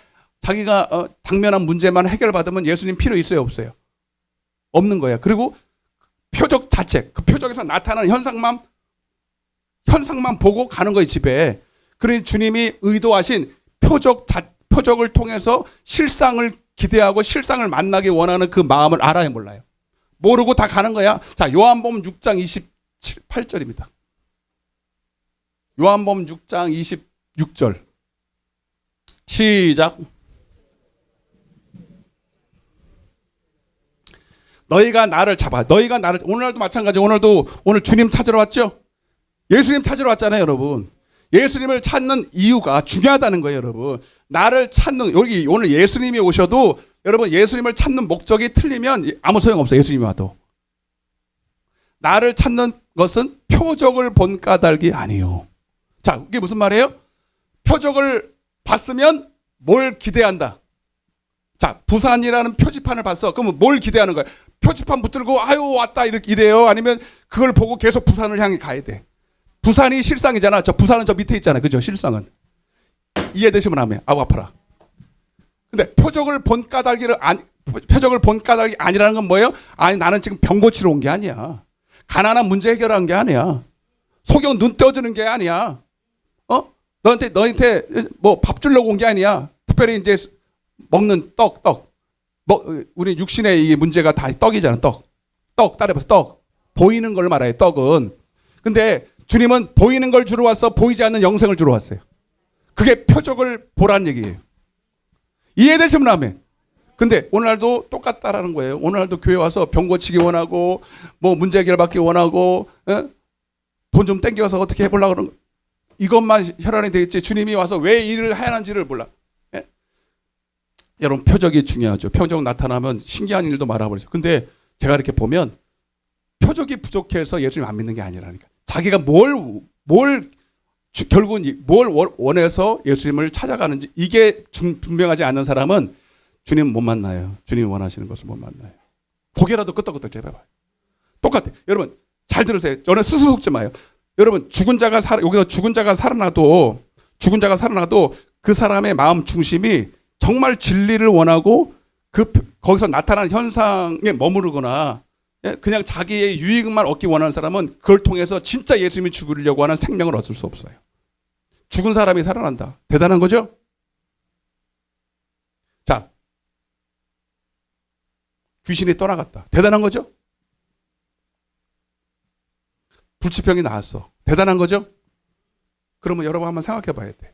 당면한 문제만 해결받으면 예수님 필요 있어요, 없어요? 없는 거예요. 그리고 표적 자체, 그 표적에서 나타나는 현상만 보고 가는 거예요, 집에. 그러니 주님이 의도하신 표적을 통해서 실상을 기대하고 실상을 만나기 원하는 그 마음을 알아야 몰라요. 모르고 다 가는 거야. 자, 요한복음 6장 28절입니다. 요한복음 6장 26절. 시작. 너희가 나를 잡아. 오늘날도 마찬가지. 오늘 주님 찾으러 왔죠? 예수님 찾으러 왔잖아요, 여러분. 예수님을 찾는 이유가 중요하다는 거예요, 여러분. 나를 찾는, 여기 오늘 예수님이 오셔도 여러분 예수님을 찾는 목적이 틀리면 아무 소용없어요, 예수님이 와도. 나를 찾는 것은 표적을 본 까닭이 아니요. 자, 이게 무슨 말이에요? 표적을 봤으면 뭘 기대한다. 자, 부산이라는 표지판을 봤어. 그러면 뭘 기대하는 거야? 표지판 붙들고 아유 왔다 이래요? 아니면 그걸 보고 계속 부산을 향해 가야 돼? 부산이 실상이잖아. 저 부산은 저 밑에 있잖아. 그죠? 실상은. 이해되시면 하면 아우 아파라. 근데 표적을 본 까닭이 아니라는 건 뭐예요? 아니 나는 지금 병 고치러 온 게 아니야. 가난한 문제 해결하는 게 아니야. 소경 눈 떼어주는 게 아니야. 너한테 뭐 밥 주려고 온 게 아니야. 특별히 이제 먹는 떡. 우리 육신의 이 문제가 다 떡이잖아. 떡 따라해봐서 떡. 보이는 걸 말해요. 떡은. 근데 주님은 보이는 걸 주러 왔어. 보이지 않는 영생을 주러 왔어요. 그게 표적을 보라는 얘기예요. 이해되시면 아멘. 근데 오늘날도 똑같다라는 거예요. 오늘날도 교회 와서 병 고치기 원하고 뭐 문제 해결받기 원하고 돈 좀 땡겨서 어떻게 해보려고 그러는 거. 이것만 혈안이 되겠지 주님이 와서 왜 일을 하는지를 몰라. 예? 여러분 표적이 중요하죠. 표적 나타나면 신기한 일도 말아버리죠. 근데 제가 이렇게 보면 표적이 부족해서 예수님 안 믿는 게 아니라니까. 자기가 결국은 뭘 원해서 예수님을 찾아가는지 이게 분명하지 않는 사람은 주님 못 만나요. 주님이 원하시는 것을 못 만나요. 고개라도 끄덕끄덕 제봐봐요. 똑같아요. 여러분 잘 들으세요. 저는 스스로 속지 마요. 여러분 여기서 죽은 자가 살아나도 그 사람의 마음 중심이 정말 진리를 원하고 거기서 나타나는 현상에 머무르거나 그냥 자기의 유익만 얻기 원하는 사람은 그걸 통해서 진짜 예수님이 죽으려고 하는 생명을 얻을 수 없어요. 죽은 사람이 살아난다. 대단한 거죠? 자, 귀신이 떠나갔다. 대단한 거죠? 불치병이 나았어. 대단한 거죠? 그러면 여러분 한번 생각해 봐야 돼.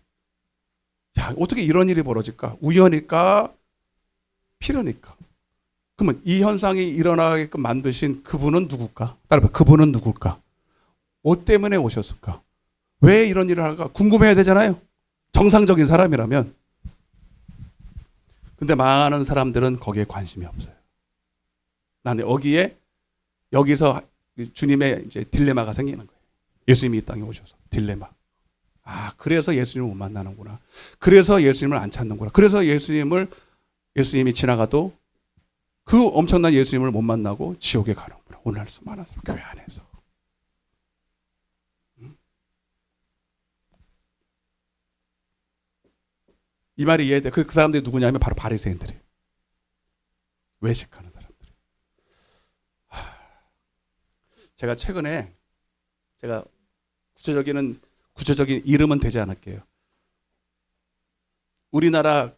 야, 어떻게 이런 일이 벌어질까? 우연일까? 필연일까? 그러면 이 현상이 일어나게끔 만드신 그분은 누굴까? 따라봐. 그분은 누굴까? 뭐 때문에 오셨을까? 왜 이런 일을 할까? 궁금해야 되잖아요. 정상적인 사람이라면. 근데 많은 사람들은 거기에 관심이 없어요. 나는 여기서 주님의 이제 딜레마가 생기는 거예요. 예수님이 이 땅에 오셔서 딜레마. 그래서 예수님을 못 만나는구나. 그래서 예수님을 안 찾는구나. 그래서 예수님이 지나가도 그 엄청난 예수님을 못 만나고 지옥에 가는구나. 오늘 수많은 사람 교회 안에서. 이 말이 이해돼. 그 사람들이 누구냐면 바로 바리새인들이에요. 외식하는 사람들. 제가 최근에 구체적인 이름은 되지 않을게요. 우리나라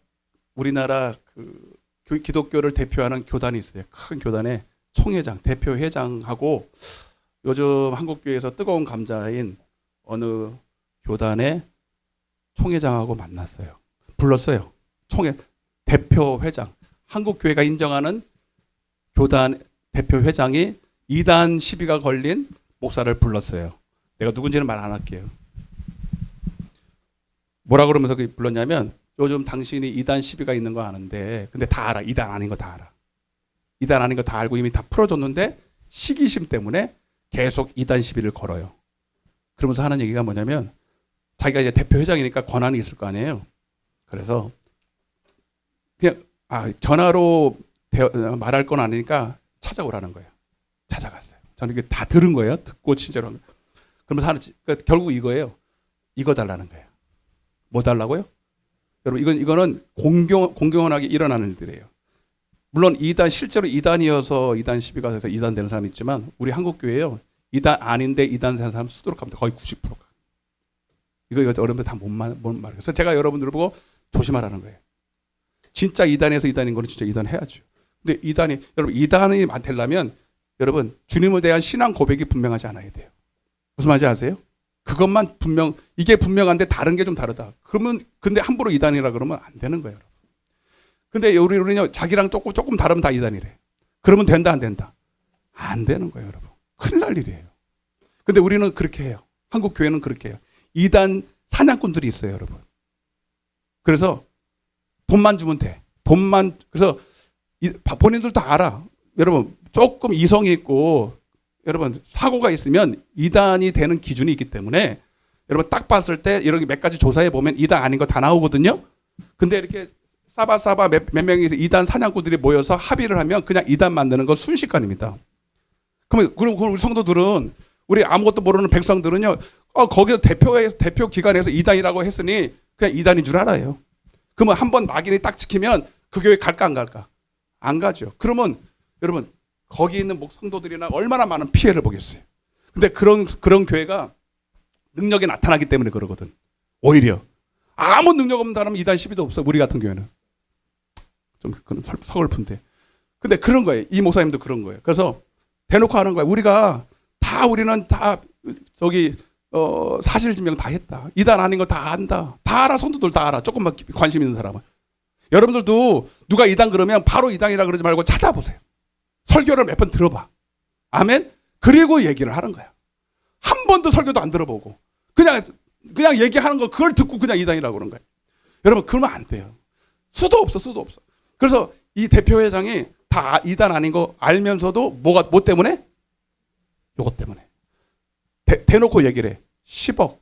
그 기독교를 대표하는 교단이 있어요. 큰 교단의 총회장, 대표회장하고 요즘 한국교회에서 뜨거운 감자인 어느 교단의 총회장하고 만났어요. 불렀어요. 대표회장. 한국교회가 인정하는 교단 대표회장이 이단 시비가 걸린 목사를 불렀어요. 내가 누군지는 말 안 할게요. 뭐라 그러면서 불렀냐면 요즘 당신이 이단 시비가 있는 거 아는데 근데 다 알아. 이단 아닌 거 다 알아. 이단 아닌 거 다 알고 이미 다 풀어줬는데 시기심 때문에 계속 이단 시비를 걸어요. 그러면서 하는 얘기가 뭐냐면 자기가 이제 대표회장이니까 권한이 있을 거 아니에요. 그래서 그냥 전화로 말할 건 아니니까 찾아오라는 거예요. 찾아갔어요. 저는 이게 다 들은 거예요. 듣고 친절한 거. 그러면서 그러니까 결국 이거예요. 이거 달라는 거예요. 뭐 달라고요? 여러분 이거는 공경하게 일어나는 일들이에요. 물론 실제로 이단이어서 이단 시비가 돼서 이단 되는 사람이 있지만 우리 한국교회요. 이단 아닌데 이단 되는 사람 수두룩 합니다. 거의 90%가. 이거 여러분들 다 못 말해요. 그래서 제가 여러분들을 보고 조심하라는 거예요. 진짜 이단에서 이단인 거는 진짜 이단 해야죠. 근데 여러분 이단이 되려면 여러분 주님에 대한 신앙 고백이 분명하지 않아야 돼요. 무슨 말인지 아세요? 그것만 이게 분명한데 다른 게 좀 다르다. 그러면 근데 함부로 이단이라 그러면 안 되는 거예요. 여러분. 근데 우리는 자기랑 조금 다르면 다 이단이래. 그러면 된다 안 된다? 안 되는 거예요, 여러분. 큰일 날 일이에요. 근데 우리는 그렇게 해요. 한국 교회는 그렇게 해요. 이단 사냥꾼들이 있어요, 여러분. 그래서 돈만 주면 돼. 그래서 본인들 다 알아. 여러분 조금 이성이 있고 여러분 사고가 있으면 이단이 되는 기준이 있기 때문에 여러분 딱 봤을 때 이렇게 몇 가지 조사해 보면 이단 아닌 거 다 나오거든요. 근데 이렇게 싸바 몇 명이 이단 사냥꾼들이 모여서 합의를 하면 그냥 이단 만드는 거 순식간입니다. 그럼 우리 성도들은 우리 아무것도 모르는 백성들은요. 거기서 대표 기관에서 이단이라고 했으니 그냥 이단인 줄 알아요. 그러면 한번 낙인이 딱 찍히면 그 교회 갈까 안 갈까? 안 가죠. 그러면 여러분 거기 있는 성도들이나 얼마나 많은 피해를 보겠어요. 근데 그런 교회가 능력이 나타나기 때문에 그러거든. 오히려 아무 능력 없는 사람은 이단 시비도 없어. 우리 같은 교회는 좀 그런 서글픈데. 근데 그런 거예요. 이 목사님도 그런 거예요. 그래서 대놓고 하는 거예요. 우리는 다 저기 사실 증명 다 했다. 이단 아닌 거 다 안다. 다 알아. 성도들 다 알아. 조금만 관심 있는 사람은. 여러분들도 누가 이단 그러면 바로 이단이라 그러지 말고 찾아보세요. 설교를 몇 번 들어봐. 아멘. 그리고 얘기를 하는 거야. 한 번도 설교도 안 들어보고 그냥 얘기하는 거 그걸 듣고 그냥 이단이라고 그런 거예요. 여러분 그러면 안 돼요. 수도 없어. 그래서 이 대표회장이 다 이단 아닌 거 알면서도 뭐 때문에? 요것 때문에. 대놓고 얘기를 해. 10억.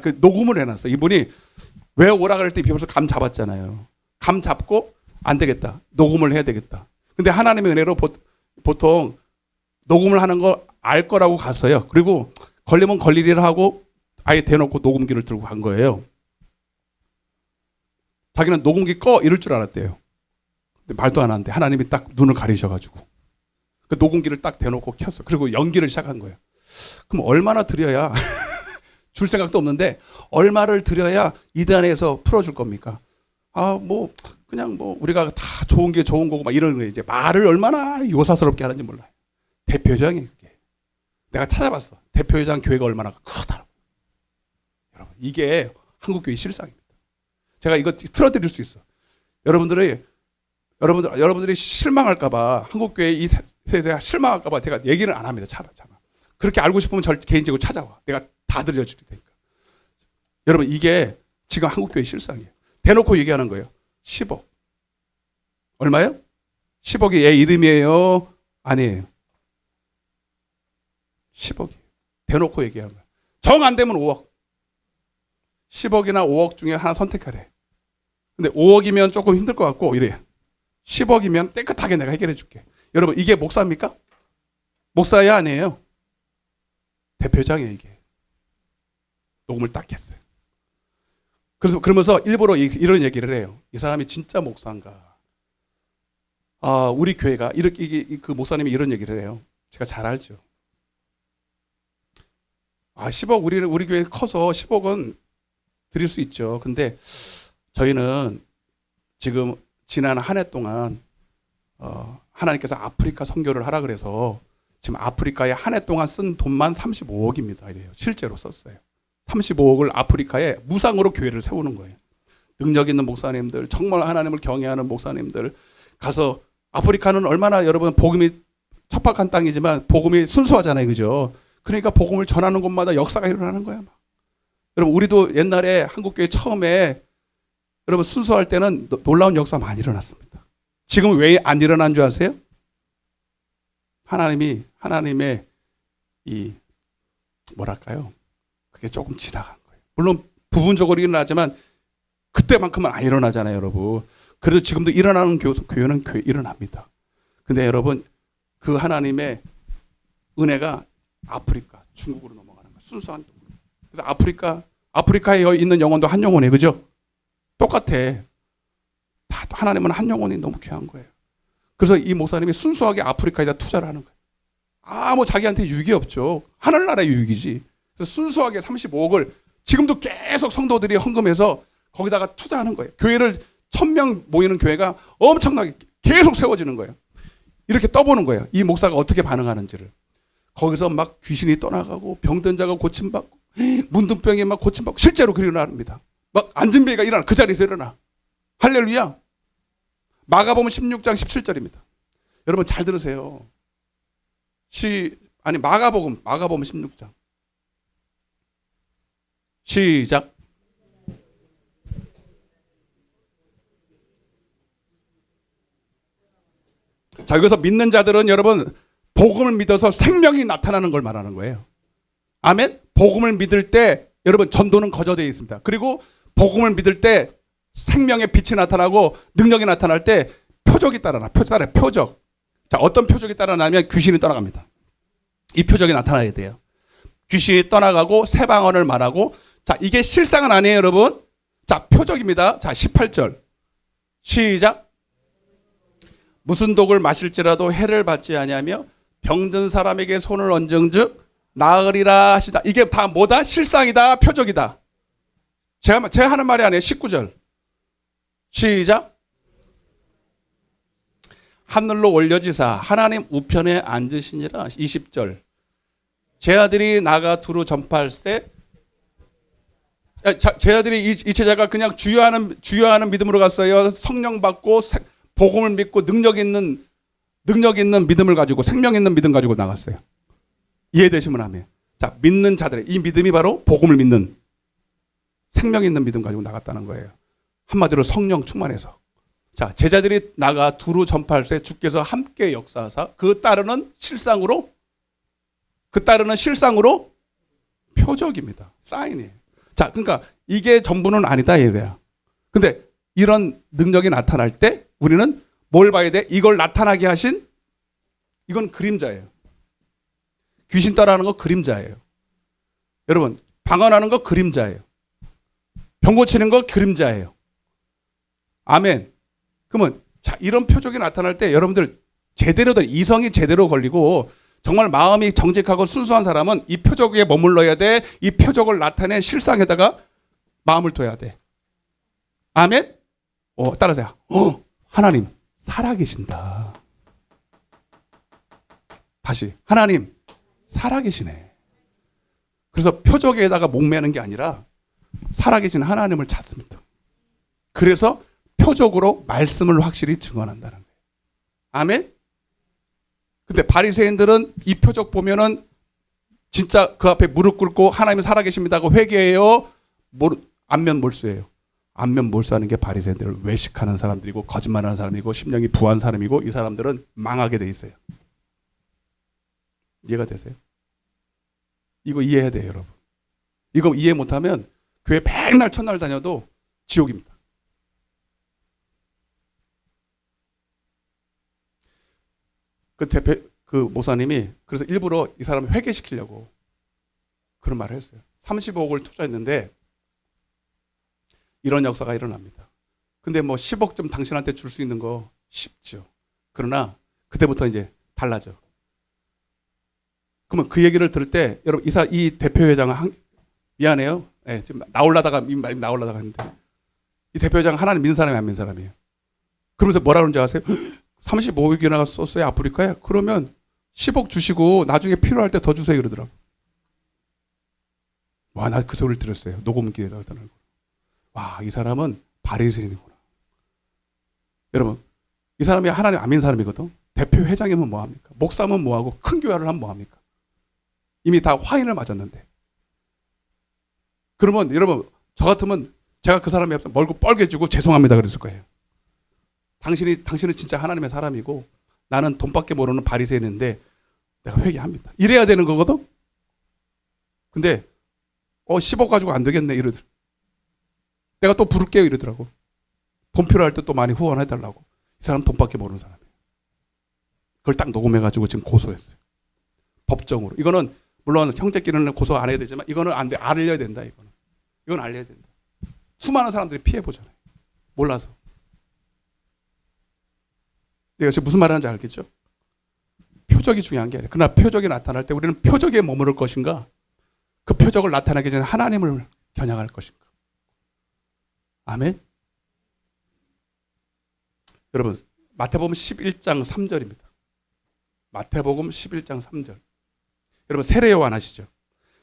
그 녹음을 해놨어. 이분이 왜 오라 그럴 때 비로소 감 잡았잖아요. 감 잡고 안 되겠다. 녹음을 해야 되겠다. 근데 하나님의 은혜로 보통 녹음을 하는 거 알 거라고 갔어요. 그리고 걸리면 걸리리라 하고 아예 대놓고 녹음기를 들고 간 거예요. 자기는 녹음기 꺼 이럴 줄 알았대요. 근데 말도 안 하는데 하나님이 딱 눈을 가리셔가지고 그 녹음기를 딱 대놓고 켰어. 그리고 연기를 시작한 거예요. 그럼 얼마나 드려야 줄 생각도 없는데 얼마를 드려야 이단에서 풀어줄 겁니까? 그냥 우리가 다 좋은 게 좋은 거고 막 이런 거 이제 말을 얼마나 요사스럽게 하는지 몰라요. 대표회장이 그게. 내가 찾아봤어. 대표회장 교회가 얼마나 크다고. 여러분 이게 한국교회 실상입니다. 제가 이거 틀어드릴 수 있어. 여러분들이 실망할까봐 한국교회 이 세대가 실망할까봐 제가 얘기를 안 합니다. 참아. 그렇게 알고 싶으면 절 개인적으로 찾아와. 내가 다 들려줄 테니까. 여러분 이게 지금 한국교회 실상이에요. 대놓고 얘기하는 거예요. 10억. 얼마요? 10억이 얘 이름이에요? 아니에요. 10억이에요. 대놓고 얘기하는 거예요. 정 안 되면 5억. 10억이나 5억 중에 하나 선택하래. 근데 5억이면 조금 힘들 것 같고 이래. 10억이면 깨끗하게 내가 해결해 줄게. 여러분 이게 목사입니까? 목사야 아니에요? 대표장이에요 이게. 녹음을 딱 했어요. 그러면서 일부러 이런 얘기를 해요. 이 사람이 진짜 목사인가? 우리 교회가 그 목사님이 이런 얘기를 해요. 제가 잘 알죠. 10억 우리 교회 커서 10억은 드릴 수 있죠. 근데 저희는 지금 지난 한 해 동안 하나님께서 아프리카 선교를 하라 그래서 지금 아프리카에 한 해 동안 쓴 돈만 35억입니다. 이래요. 실제로 썼어요. 35억을 아프리카에 무상으로 교회를 세우는 거예요. 능력 있는 목사님들, 정말 하나님을 경외하는 목사님들 가서 아프리카는 얼마나 여러분 복음이 척박한 땅이지만 복음이 순수하잖아요. 그죠? 그러니까 복음을 전하는 곳마다 역사가 일어나는 거야. 여러분 우리도 옛날에 한국교회 처음에 여러분 순수할 때는 놀라운 역사 많이 일어났습니다. 지금 왜 안 일어난 줄 아세요? 하나님의 이 뭐랄까요? 그게 조금 지나간 거예요. 물론 부분적으로 일어나지만 그때만큼은 안 일어나잖아요, 여러분. 그래도 지금도 일어나는 교회는 일어납니다. 근데 여러분 그 하나님의 은혜가 아프리카, 중국으로 넘어가는 거예요. 순수한 쪽으로. 그래서 아프리카에 있는 영혼도 한 영혼이에요. 그죠? 똑같아. 다 하나님은 한 영혼이 너무 귀한 거예요. 그래서 이 목사님이 순수하게 아프리카에다 투자를 하는 거예요. 자기한테 유익이 없죠. 하늘나라의 유익이지. 그래서 순수하게 35억을 지금도 계속 성도들이 헌금해서 거기다가 투자하는 거예요. 교회를 1000명 모이는 교회가 엄청나게 계속 세워지는 거예요. 이렇게 떠보는 거예요. 이 목사가 어떻게 반응하는지를. 거기서 막 귀신이 떠나가고 병든 자가 고침받고 문둥병이 막 고침받고 실제로 그리 일어납니다. 막 안진뱅이가 일어나. 그 자리에서 일어나. 할렐루야. 마가복음 16장 17절입니다. 여러분 잘 들으세요. 마가복음 16장. 시작. 자, 여기서 믿는 자들은 여러분 복음을 믿어서 생명이 나타나는 걸 말하는 거예요. 아멘. 복음을 믿을 때 여러분 전도는 거저되어 있습니다. 그리고 복음을 믿을 때 생명의 빛이 나타나고 능력이 나타날 때 표적이 따라나. 표적. 자, 어떤 표적이 따라나면 귀신이 떠나갑니다. 이 표적이 나타나야 돼요. 귀신이 떠나가고 새 방언을 말하고. 자, 이게 실상은 아니에요, 여러분. 자, 표적입니다. 자, 18절. 시작. 무슨 독을 마실지라도 해를 받지 아니하며 병든 사람에게 손을 얹은즉 나으리라 하시다. 이게 다 뭐다? 실상이다, 표적이다. 제가 하는 말이 아니에요. 19절. 시작. 하늘로 올려지사 하나님 우편에 앉으시니라. 20절. 제 아들이 나가 두루 전파할세. 제 아들이 이 제자가 그냥 주여하는 믿음으로 갔어요. 성령 받고 복음을 믿고 능력 있는 믿음을 가지고 생명 있는 믿음 가지고 나갔어요. 이해되시면 하면. 자, 믿는 자들의 이 믿음이 바로 복음을 믿는 생명 있는 믿음 가지고 나갔다는 거예요. 한마디로 성령 충만해서. 자, 제자들이 나가 두루 전파할세 주께서 함께 역사하사 그 따르는 실상으로 표적입니다. 사인이에요. 자, 그러니까 이게 전부는 아니다 이거야. 근데 이런 능력이 나타날 때 우리는 뭘 봐야 돼? 이걸 나타나게 하신 이건 그림자예요. 귀신 따라하는 거 그림자예요. 여러분, 방언하는 거 그림자예요. 병 고치는 거 그림자예요. 아멘. 그러면 자, 이런 표적이 나타날 때 여러분들 이성이 제대로 걸리고 정말 마음이 정직하고 순수한 사람은 이 표적에 머물러야 돼. 이 표적을 나타낸 실상에다가 마음을 둬야 돼. 아멘? 따라하세요. 하나님 살아계신다. 다시 하나님 살아계시네. 그래서 표적에다가 목매는 게 아니라 살아계신 하나님을 찾습니다. 그래서 표적으로 말씀을 확실히 증언한다는 거예요. 아멘? 근데 바리새인들은 이 표적 보면은 진짜 그 앞에 무릎 꿇고 하나님이 살아계십니다고 회개해요. 안면 몰수예요. 안면 몰수하는 게 바리새인들을 외식하는 사람들이고 거짓말하는 사람이고 심령이 부한 사람이고 이 사람들은 망하게 돼 있어요. 이해가 되세요? 이거 이해해야 돼요, 여러분. 이거 이해 못하면 교회 백날 첫날 다녀도 지옥입니다. 그 모사님이 그래서 일부러 이 사람을 회개시키려고 그런 말을 했어요. 35억을 투자했는데 이런 역사가 일어납니다. 근데 뭐 10억 좀 당신한테 줄 수 있는 거 쉽죠. 그러나 그때부터 이제 달라져. 그러면 그 얘기를 들을 때 여러분 이 대표회장은 미안해요. 네, 지금 나오려다가 했는데 이 대표회장 하나님 믿는 사람이 안 믿는 사람이에요. 그러면서 뭐라 그러는지 아세요? 35억이나 썼어요 아프리카에. 그러면 10억 주시고 나중에 필요할 때 더 주세요 그러더라고. 와, 나 그 소리를 들었어요. 녹음기에다가 듣는 거. 와, 이 사람은 바리새인이구나. 여러분, 이 사람이 하나님 안 믿는 사람이거든. 대표 회장이면 뭐합니까? 목사면 뭐하고 큰 교회를 하면 뭐합니까? 이미 다 화인을 맞았는데. 그러면 여러분, 저 같으면 제가 그 사람이 앞에서 멀고 뻘개지고 죄송합니다 그랬을 거예요. 당신은 진짜 하나님의 사람이고 나는 돈밖에 모르는 바리새인인데 내가 회개합니다. 이래야 되는 거거든. 근데 10억 가지고 안 되겠네 이러더라고. 내가 또 부를게요 이러더라고. 돈 필요할 때 또 많이 후원해달라고. 이 사람 돈밖에 모르는 사람이에요. 그걸 딱 녹음해가지고 지금 고소했어요. 법정으로. 이거는 물론 형제끼리는 고소 안 해야 되지만 이거는 안 돼. 알려야 된다. 이건 알려야 된다. 수많은 사람들이 피해보잖아요. 몰라서. 내가 지금 무슨 말 하는지 알겠죠? 표적이 중요한 게 아니라 그러나 표적이 나타날 때 우리는 표적에 머무를 것인가 그 표적을 나타나기 전에 하나님을 겨냥할 것인가. 아멘. 여러분 마태복음 11장 3절입니다. 마태복음 11장 3절. 여러분 세례요한 아시죠?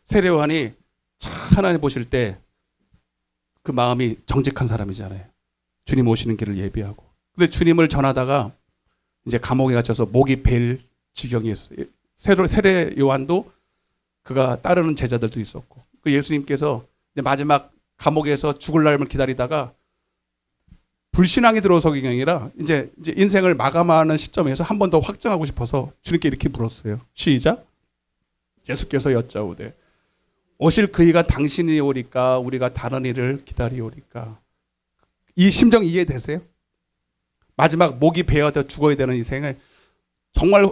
세례요한이 하나님 보실 때 그 마음이 정직한 사람이잖아요. 주님 오시는 길을 예비하고. 근데 주님을 전하다가 이제 감옥에 갇혀서 목이 베일 지경이었어요. 세례 요한도 그가 따르는 제자들도 있었고, 그 예수님께서 이제 마지막 감옥에서 죽을 날을 기다리다가 불신앙이 들어서기 아니라 이제 인생을 마감하는 시점에서 한 번 더 확정하고 싶어서 주님께 이렇게 물었어요. 시작. 예수께서 여짜오되 오실 그이가 당신이 오리까 우리가 다른 이를 기다리오리까. 이 심정 이해되세요? 마지막 목이 베어져 죽어야 되는 인생을 정말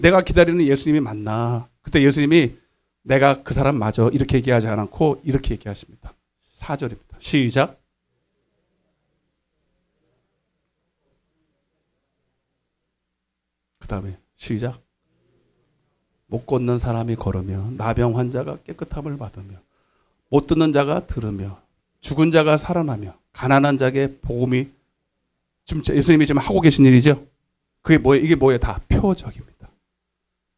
내가 기다리는 예수님이 맞나? 그때 예수님이 내가 그 사람 맞아 이렇게 얘기하지 않고 이렇게 얘기하십니다. 4절입니다. 시작. 그 다음에 시작. 못 걷는 사람이 걸으며 나병 환자가 깨끗함을 받으며 못 듣는 자가 들으며 죽은 자가 살아나며 가난한 자에게 복음이 지금 예수님이 지금 하고 계신 일이죠. 그게 뭐예요? 이게 뭐예요? 다 표적입니다.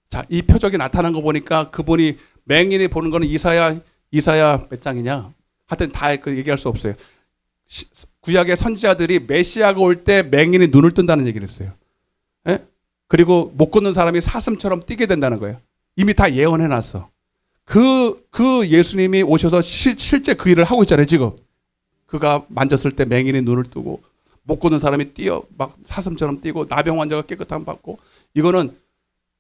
자, 이 표적이 나타난 거 보니까 그분이 맹인이 보는 거는 이사야 몇 장이냐? 하여튼 다 얘기할 수 없어요. 구약의 선지자들이 메시아가 올 때 맹인이 눈을 뜬다는 얘기를 했어요. 예? 그리고 못 걷는 사람이 사슴처럼 뛰게 된다는 거예요. 이미 다 예언해놨어. 그 예수님이 오셔서 실제 그 일을 하고 있잖아요, 지금. 그가 만졌을 때 맹인이 눈을 뜨고 못 걷는 사람이 뛰어 막 사슴처럼 뛰고 나병 환자가 깨끗함 받고 이거는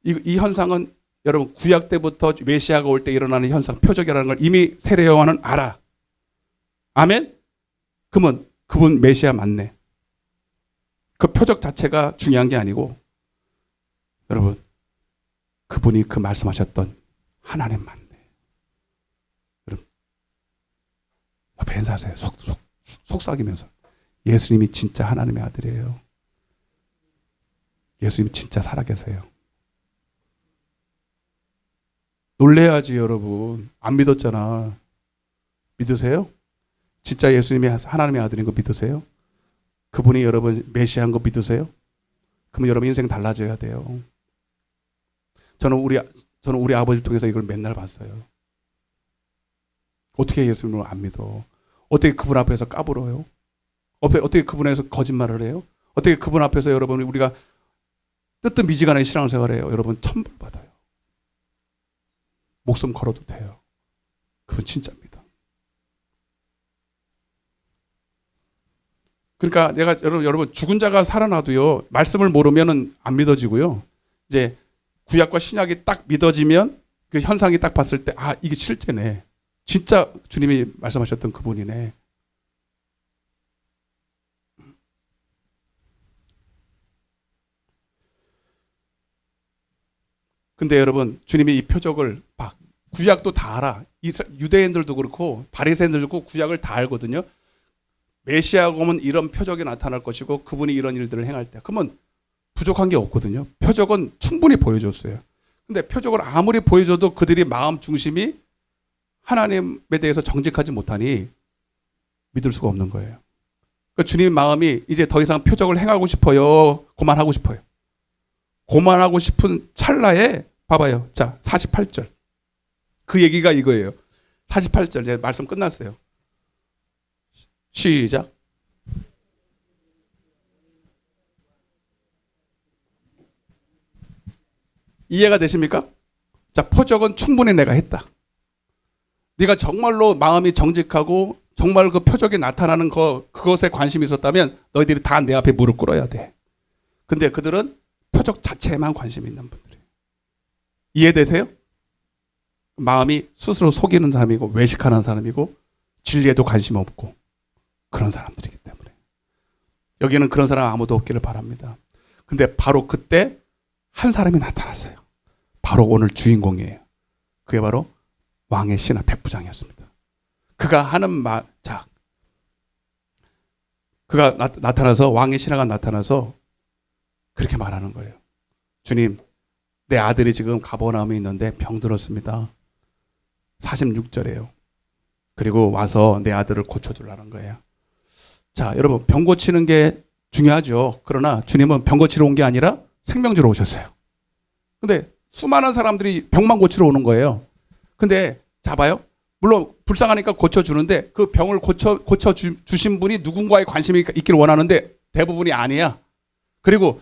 이 현상은 여러분 구약 때부터 메시아가 올 때 일어나는 현상 표적이라는 걸 이미 세례 요한은 알아. 아멘? 그러면 그분 메시아 맞네. 그 표적 자체가 중요한 게 아니고 여러분 그분이 그 말씀하셨던 하나님 맞네. 여러분 옆에 인사하세요. 속삭이면서 예수님이 진짜 하나님의 아들이에요. 예수님이 진짜 살아계세요. 놀래야지 여러분. 안 믿었잖아. 믿으세요? 진짜 예수님이 하나님의 아들인 거 믿으세요? 그분이 여러분 메시아인 거 믿으세요? 그러면 여러분 인생 달라져야 돼요. 저는 우리 아버지를 통해서 이걸 맨날 봤어요. 어떻게 예수님을 안 믿어? 어떻게 그분 앞에서 까불어요? 어떻게 그분 앞에서 거짓말을 해요? 어떻게 그분 앞에서 여러분 우리가 뜨뜻미지근한 신앙생활을 해요? 여러분 천벌 받아요. 목숨 걸어도 돼요. 그건 진짜입니다. 그러니까 내가 여러분 죽은 자가 살아나도요 말씀을 모르면은 안 믿어지고요. 이제 구약과 신약이 딱 믿어지면 그 현상이 딱 봤을 때 아 이게 실제네. 진짜 주님이 말씀하셨던 그분이네. 근데 여러분 주님이 이 표적을 막 구약도 다 알아. 유대인들도 그렇고 바리새인들도 그렇고 구약을 다 알거든요. 메시아가 오면 이런 표적이 나타날 것이고 그분이 이런 일들을 행할 때 그러면 부족한 게 없거든요. 표적은 충분히 보여줬어요. 근데 표적을 아무리 보여줘도 그들이 마음 중심이 하나님에 대해서 정직하지 못하니 믿을 수가 없는 거예요. 그러니까 주님 마음이 이제 더 이상 표적을 행하고 싶어요. 그만하고 싶어요. 그만하고 싶은 찰나에 봐봐요. 자 48절. 그 얘기가 이거예요. 48절 이제 말씀 끝났어요. 시작. 이해가 되십니까? 자, 표적은 충분히 내가 했다. 네가 정말로 마음이 정직하고 정말 그 표적이 나타나는 그것에 관심이 있었다면 너희들이 다 내 앞에 무릎 꿇어야 돼. 근데 그들은 표적 자체에만 관심이 있는 분들이에요. 이해되세요? 마음이 스스로 속이는 사람이고 외식하는 사람이고 진리에도 관심 없고 그런 사람들이기 때문에 여기는 그런 사람 아무도 없기를 바랍니다. 근데 바로 그때 한 사람이 나타났어요. 바로 오늘 주인공이에요. 그게 바로 왕의 신하 백부장이었습니다. 그가 하는 말, 자, 그가 나타나서 왕의 신하가 나타나서 그렇게 말하는 거예요. 주님, 내 아들이 지금 가버나움에 있는데 병들었습니다. 46절이에요. 그리고 와서 내 아들을 고쳐주라는 거예요. 자, 여러분 병 고치는 게 중요하죠. 그러나 주님은 병 고치러 온 게 아니라 생명 주러 오셨어요. 근데 수많은 사람들이 병만 고치러 오는 거예요. 근데 자 봐요. 물론 불쌍하니까 고쳐주는데 그 병을 고쳐주신 분이 누군가에 관심이 있기를 원하는데 대부분이 아니야. 그리고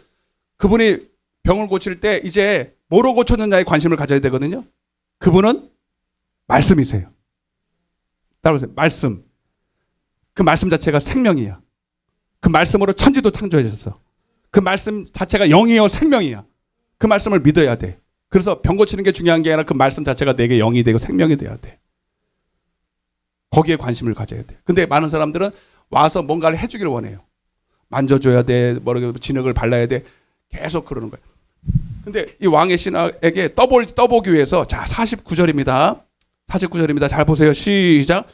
그분이 병을 고칠 때 이제 뭐로 고쳤느냐에 관심을 가져야 되거든요. 그분은 말씀이세요. 따라오세요. 말씀. 그 말씀 자체가 생명이야. 그 말씀으로 천지도 창조해졌어. 그 말씀 자체가 영이요 생명이야. 그 말씀을 믿어야 돼. 그래서 병 고치는 게 중요한 게 아니라 그 말씀 자체가 내게 영이 되고 생명이 돼야 돼. 거기에 관심을 가져야 돼. 근데 많은 사람들은 와서 뭔가를 해주기를 원해요. 만져줘야 돼. 진흙을 발라야 돼. 계속 그러는 거예요. 근데 이 왕의 신하에게 떠보기 위해서 자 49절입니다. 49절입니다. 잘 보세요. 시작.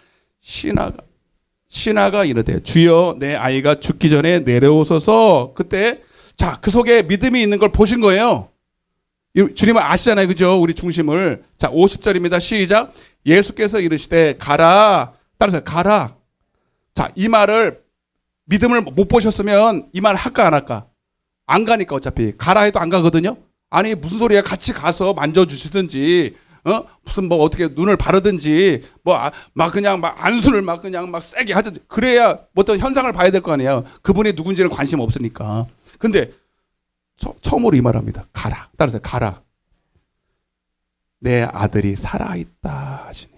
신하가 이르되 주여 내 아이가 죽기 전에 내려오소서. 그때 자 그 속에 믿음이 있는 걸 보신 거예요. 주님은 아시잖아요. 그죠? 우리 중심을. 자, 50절입니다. 시작. 예수께서 이르시되 가라. 따라서 가라. 자, 이 말을 믿음을 못 보셨으면 이 말 할까 안 할까? 안 가니까 어차피. 가라 해도 안 가거든요. 아니 무슨 소리야. 같이 가서 만져주시든지 무슨 뭐 어떻게 눈을 바르든지 막 그냥 막 안수를 막 그냥 막 세게 하든지 그래야 뭐 어떤 현상을 봐야 될 거 아니에요. 그분이 누군지는 관심 없으니까. 근데 처음으로 이 말합니다. 가라. 따라서 가라. 내 아들이 살아있다 하시니.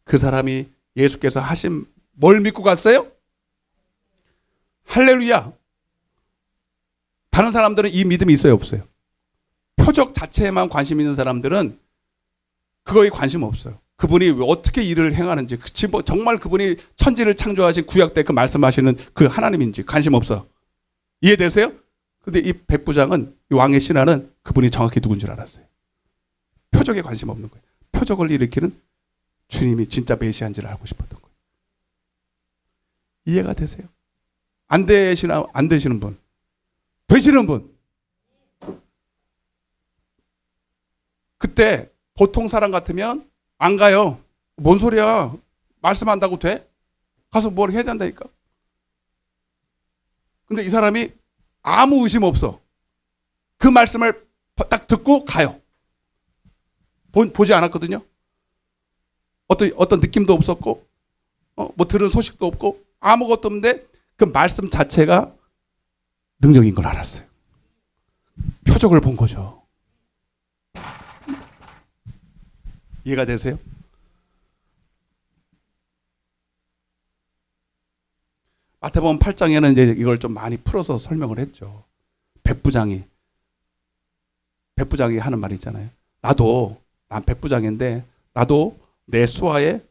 그 사람이 예수께서 하신 뭘 믿고 갔어요? 할렐루야. 다른 사람들은 이 믿음이 있어요 없어요? 표적 자체에만 관심 있는 사람들은 그거에 관심 없어요. 그분이 어떻게 일을 행하는지 정말 그분이 천지를 창조하신 구약 때 그 말씀하시는 그 하나님인지 관심 없어. 이해되세요? 근데 이 백부장은 이 왕의 신하는 그분이 정확히 누군 줄 알았어요. 표적에 관심 없는 거예요. 표적을 일으키는 주님이 진짜 메시아인지를 알고 싶었던 거예요. 이해가 되세요? 안 되시는 분? 되시는 분? 그때 보통 사람 같으면 안 가요. 뭔 소리야? 말씀한다고 돼? 가서 뭘 해야 된다니까. 근데 이 사람이 아무 의심 없어. 그 말씀을 딱 듣고 가요. 보지 않았거든요. 어떤 느낌도 없었고, 뭐 들은 소식도 없고, 아무것도 없는데 그 말씀 자체가 능력인 걸 알았어요. 표적을 본 거죠. 이해가 되세요? 마태복음 8장에는 이제 이걸 좀 많이 풀어서 설명을 했죠. 백부장이 하는 말이 있잖아요. 난 백부장인데 나도 내 수하에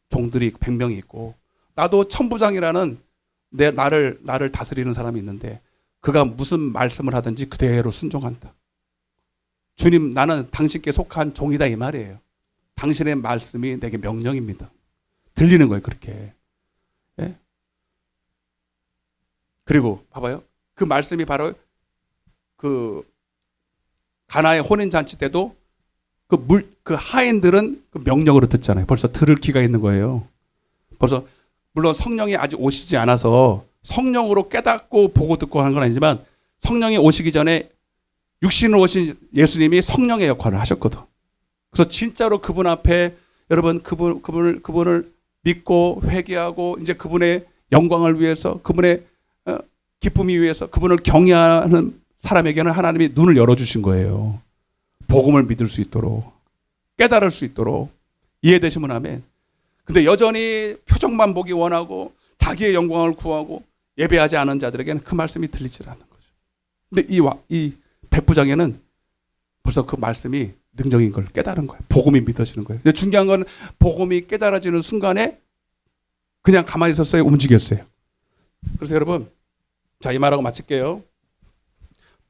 종들이 100명이 있고 나도 천부장이라는 나를 다스리는 사람이 있는데 그가 무슨 말씀을 하든지 그대로 순종한다. 주님, 나는 당신께 속한 종이다 이 말이에요. 당신의 말씀이 내게 명령입니다. 들리는 거예요, 그렇게. 예? 그리고 봐봐요. 그 말씀이 바로 그 가나의 혼인잔치 때도 그 하인들은 그 명령으로 듣잖아요. 벌써 들을 귀가 있는 거예요. 벌써 물론 성령이 아직 오시지 않아서 성령으로 깨닫고 보고 듣고 하는 건 아니지만 성령이 오시기 전에 육신으로 오신 예수님이 성령의 역할을 하셨거든. 그래서 진짜로 그분 앞에 여러분 그분을 믿고 회개하고 이제 그분의 영광을 위해서 그분의 기쁨이 위해서 그분을 경외하는 사람에게는 하나님이 눈을 열어주신 거예요. 복음을 믿을 수 있도록 깨달을 수 있도록. 이해되시면 아멘. 근데 여전히 표적만 보기 원하고 자기의 영광을 구하고 예배하지 않은 자들에게는 그 말씀이 들리질 않는 거죠. 근데 이 백부장에는 벌써 그 말씀이 능력인 걸 깨달은 거예요. 복음이 믿어지는 거예요. 근데 중요한 건 복음이 깨달아지는 순간에 그냥 가만히 있었어요? 움직였어요? 그래서 여러분, 자, 이 말하고 마칠게요.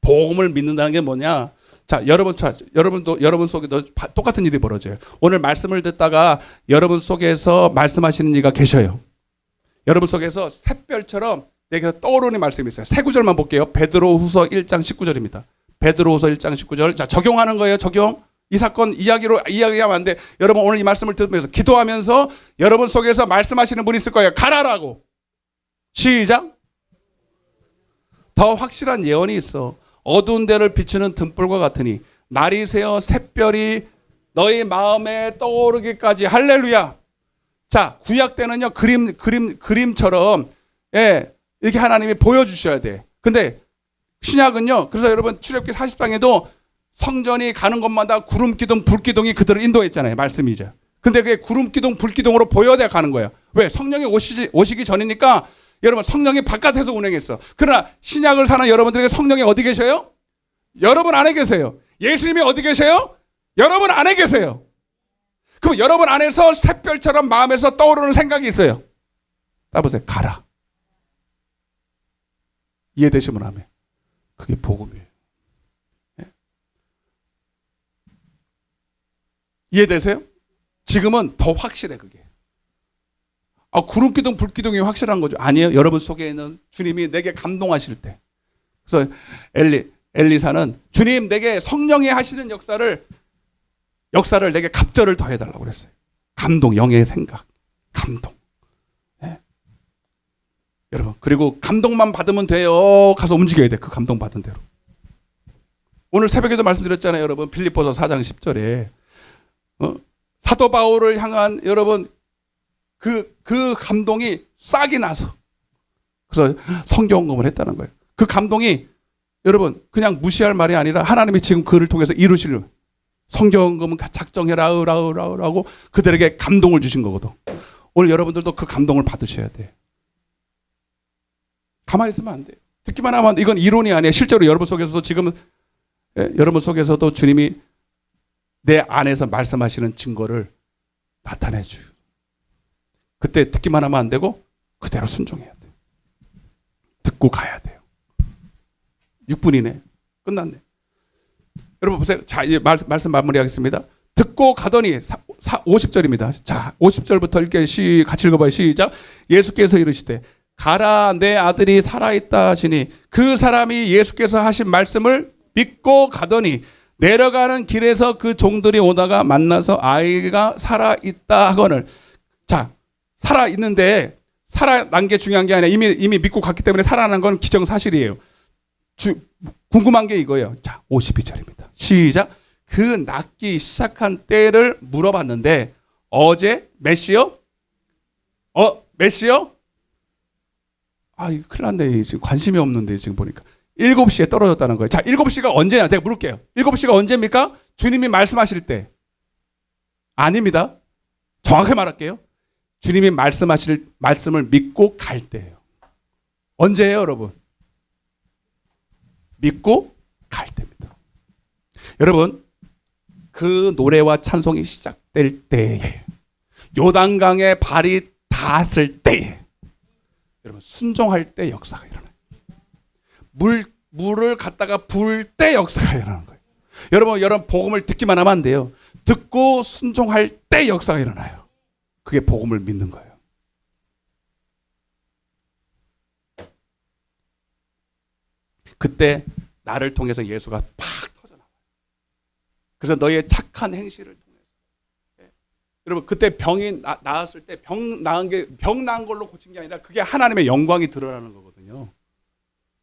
복음을 믿는다는 게 뭐냐? 자, 여러분도 여러분 속에 똑같은 일이 벌어져요. 오늘 말씀을 듣다가 여러분 속에서 말씀하시는 이가 계셔요. 여러분 속에서 샛별처럼 내게 떠오르는 말씀이 있어요. 세 구절만 볼게요. 베드로후서 1장 19절입니다. 베드로후서 1장 19절. 자, 적용하는 거예요. 적용. 이 사건 이야기하면 안 돼. 여러분 오늘 이 말씀을 들으면서 기도하면서 여러분 속에서 말씀하시는 분이 있을 거예요. 가라라고. 시작. 더 확실한 예언이 있어. 어두운 데를 비추는 등불과 같으니 날이 새어 샛별이 너희 마음에 떠오르기까지. 할렐루야. 자, 구약 때는요 그림처럼 이렇게 하나님이 보여주셔야 돼. 근데 신약은요. 그래서 여러분 출애굽기 40장에도 성전이 가는 곳마다 구름기둥 불기둥이 그들을 인도했잖아요. 말씀이죠. 근데 그게 구름기둥 불기둥으로 보여야 가는 거예요. 왜? 성령이 오시기 전이니까 여러분 성령이 바깥에서 운행했어. 그러나 신약을 사는 여러분들에게 성령이 어디 계셔요? 여러분 안에 계세요. 예수님이 어디 계세요? 여러분 안에 계세요. 그럼 여러분 안에서 샛별처럼 마음에서 떠오르는 생각이 있어요. 따보세요. 가라. 이해되시면 아멘. 그게 복음이에요. 이해되세요? 지금은 더 확실해 그게. 구름기둥 불기둥이 확실한 거죠. 아니에요. 여러분 속에 있는 주님이 내게 감동하실 때. 그래서 엘리사는 주님 내게 성령이 하시는 역사를 내게 갑절을 더해달라고 그랬어요. 감동, 영의 생각, 감동. 네. 여러분, 그리고 감동만 받으면 돼요. 가서 움직여야 돼. 그 감동 받은 대로. 오늘 새벽에도 말씀드렸잖아요, 여러분. 빌립보서 4장 10절에 사도 바울을 향한 여러분 그 감동이 싹이 나서 그래서 성경검을 했다는 거예요. 그 감동이 여러분 그냥 무시할 말이 아니라 하나님이 지금 그를 통해서 이루실 성경검은 작정해라 라고 그들에게 감동을 주신 거거든. 오늘 여러분들도 그 감동을 받으셔야 돼. 가만히 있으면 안 돼요. 듣기만 하면 이건 이론이 아니에요. 실제로 여러분 속에서도 지금 여러분 속에서도 주님이 내 안에서 말씀하시는 증거를 나타내 주요. 그때 듣기만 하면 안 되고 그대로 순종해야 돼. 듣고 가야 돼요. 6분이네. 끝났네. 여러분 보세요. 자, 이제 말씀 마무리하겠습니다. 듣고 가더니 50절입니다. 자, 50절부터 읽게 같이 읽어봐요. 시작. 예수께서 이르시되 가라 내 아들이 살아있다 하시니 그 사람이 예수께서 하신 말씀을 믿고 가더니 내려가는 길에서 그 종들이 오다가 만나서 아이가 살아있다 하거늘. 자, 살아있는데 살아난 게 중요한 게 아니라 이미 믿고 갔기 때문에 살아난 건 기정사실이에요. 궁금한 게 이거예요. 자, 52절입니다. 시작. 그 낫기 시작한 때를 물어봤는데 어제 몇 시요? 몇 시요? 아, 이거 큰일 났네. 지금 관심이 없는데 지금 보니까 7시에 떨어졌다는 거예요. 자, 7시가 언제냐? 제가 물을게요. 7시가 언제입니까? 주님이 말씀하실 때. 아닙니다. 정확하게 말할게요. 주님이 말씀하실 말씀을 믿고 갈 때예요. 언제예요, 여러분? 믿고 갈 때입니다. 여러분, 그 노래와 찬송이 시작될 때에 요단강에 발이 닿았을 때에 여러분 순종할 때 역사가 일어나요. 물을 갖다가 부을 때 역사가 일어나는 거예요. 여러분 복음을 듣기만 하면 안 돼요. 듣고 순종할 때 역사가 일어나요. 그게 복음을 믿는 거예요. 그때 나를 통해서 예수가 팍 터져나와요. 그래서 너의 착한 행실을 통해서. 네. 여러분 그때 병이 나았을 때 병 나은 걸로 고친 게 아니라 그게 하나님의 영광이 드러나는 거거든요.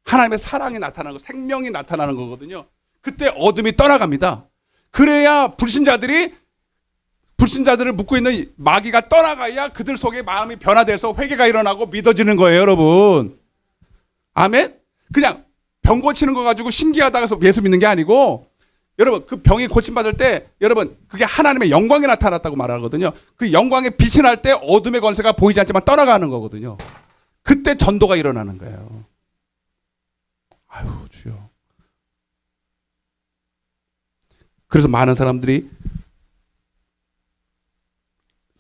하나님의 사랑이 나타나는 거, 생명이 나타나는 거거든요. 그때 어둠이 떠나갑니다. 그래야 불신자들을 묶고 있는 마귀가 떠나가야 그들 속에 마음이 변화돼서 회개가 일어나고 믿어지는 거예요, 여러분. 아멘? 그냥 병 고치는 거 가지고 신기하다고 해서 예수 믿는 게 아니고 여러분 그 병이 고침받을 때 여러분 그게 하나님의 영광이 나타났다고 말하거든요. 그 영광의 빛이 날 때 어둠의 권세가 보이지 않지만 떠나가는 거거든요. 그때 전도가 일어나는 거예요. 아유 주여. 그래서 많은 사람들이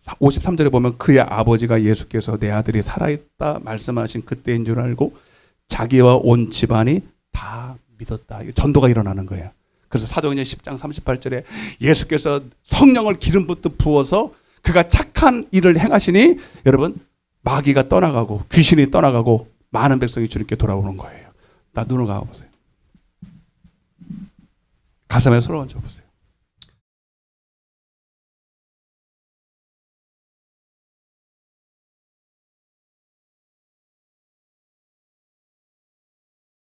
53절에 보면 그의 아버지가 예수께서 내 아들이 살아있다 말씀하신 그때인 줄 알고 자기와 온 집안이 다 믿었다. 전도가 일어나는 거예요. 그래서 사도행전 10장 38절에 예수께서 성령을 기름 붓듯 부어서 그가 착한 일을 행하시니 여러분 마귀가 떠나가고 귀신이 떠나가고 많은 백성이 주님께 돌아오는 거예요. 나 눈을 감아보세요. 가슴에 손을 얹어보세요.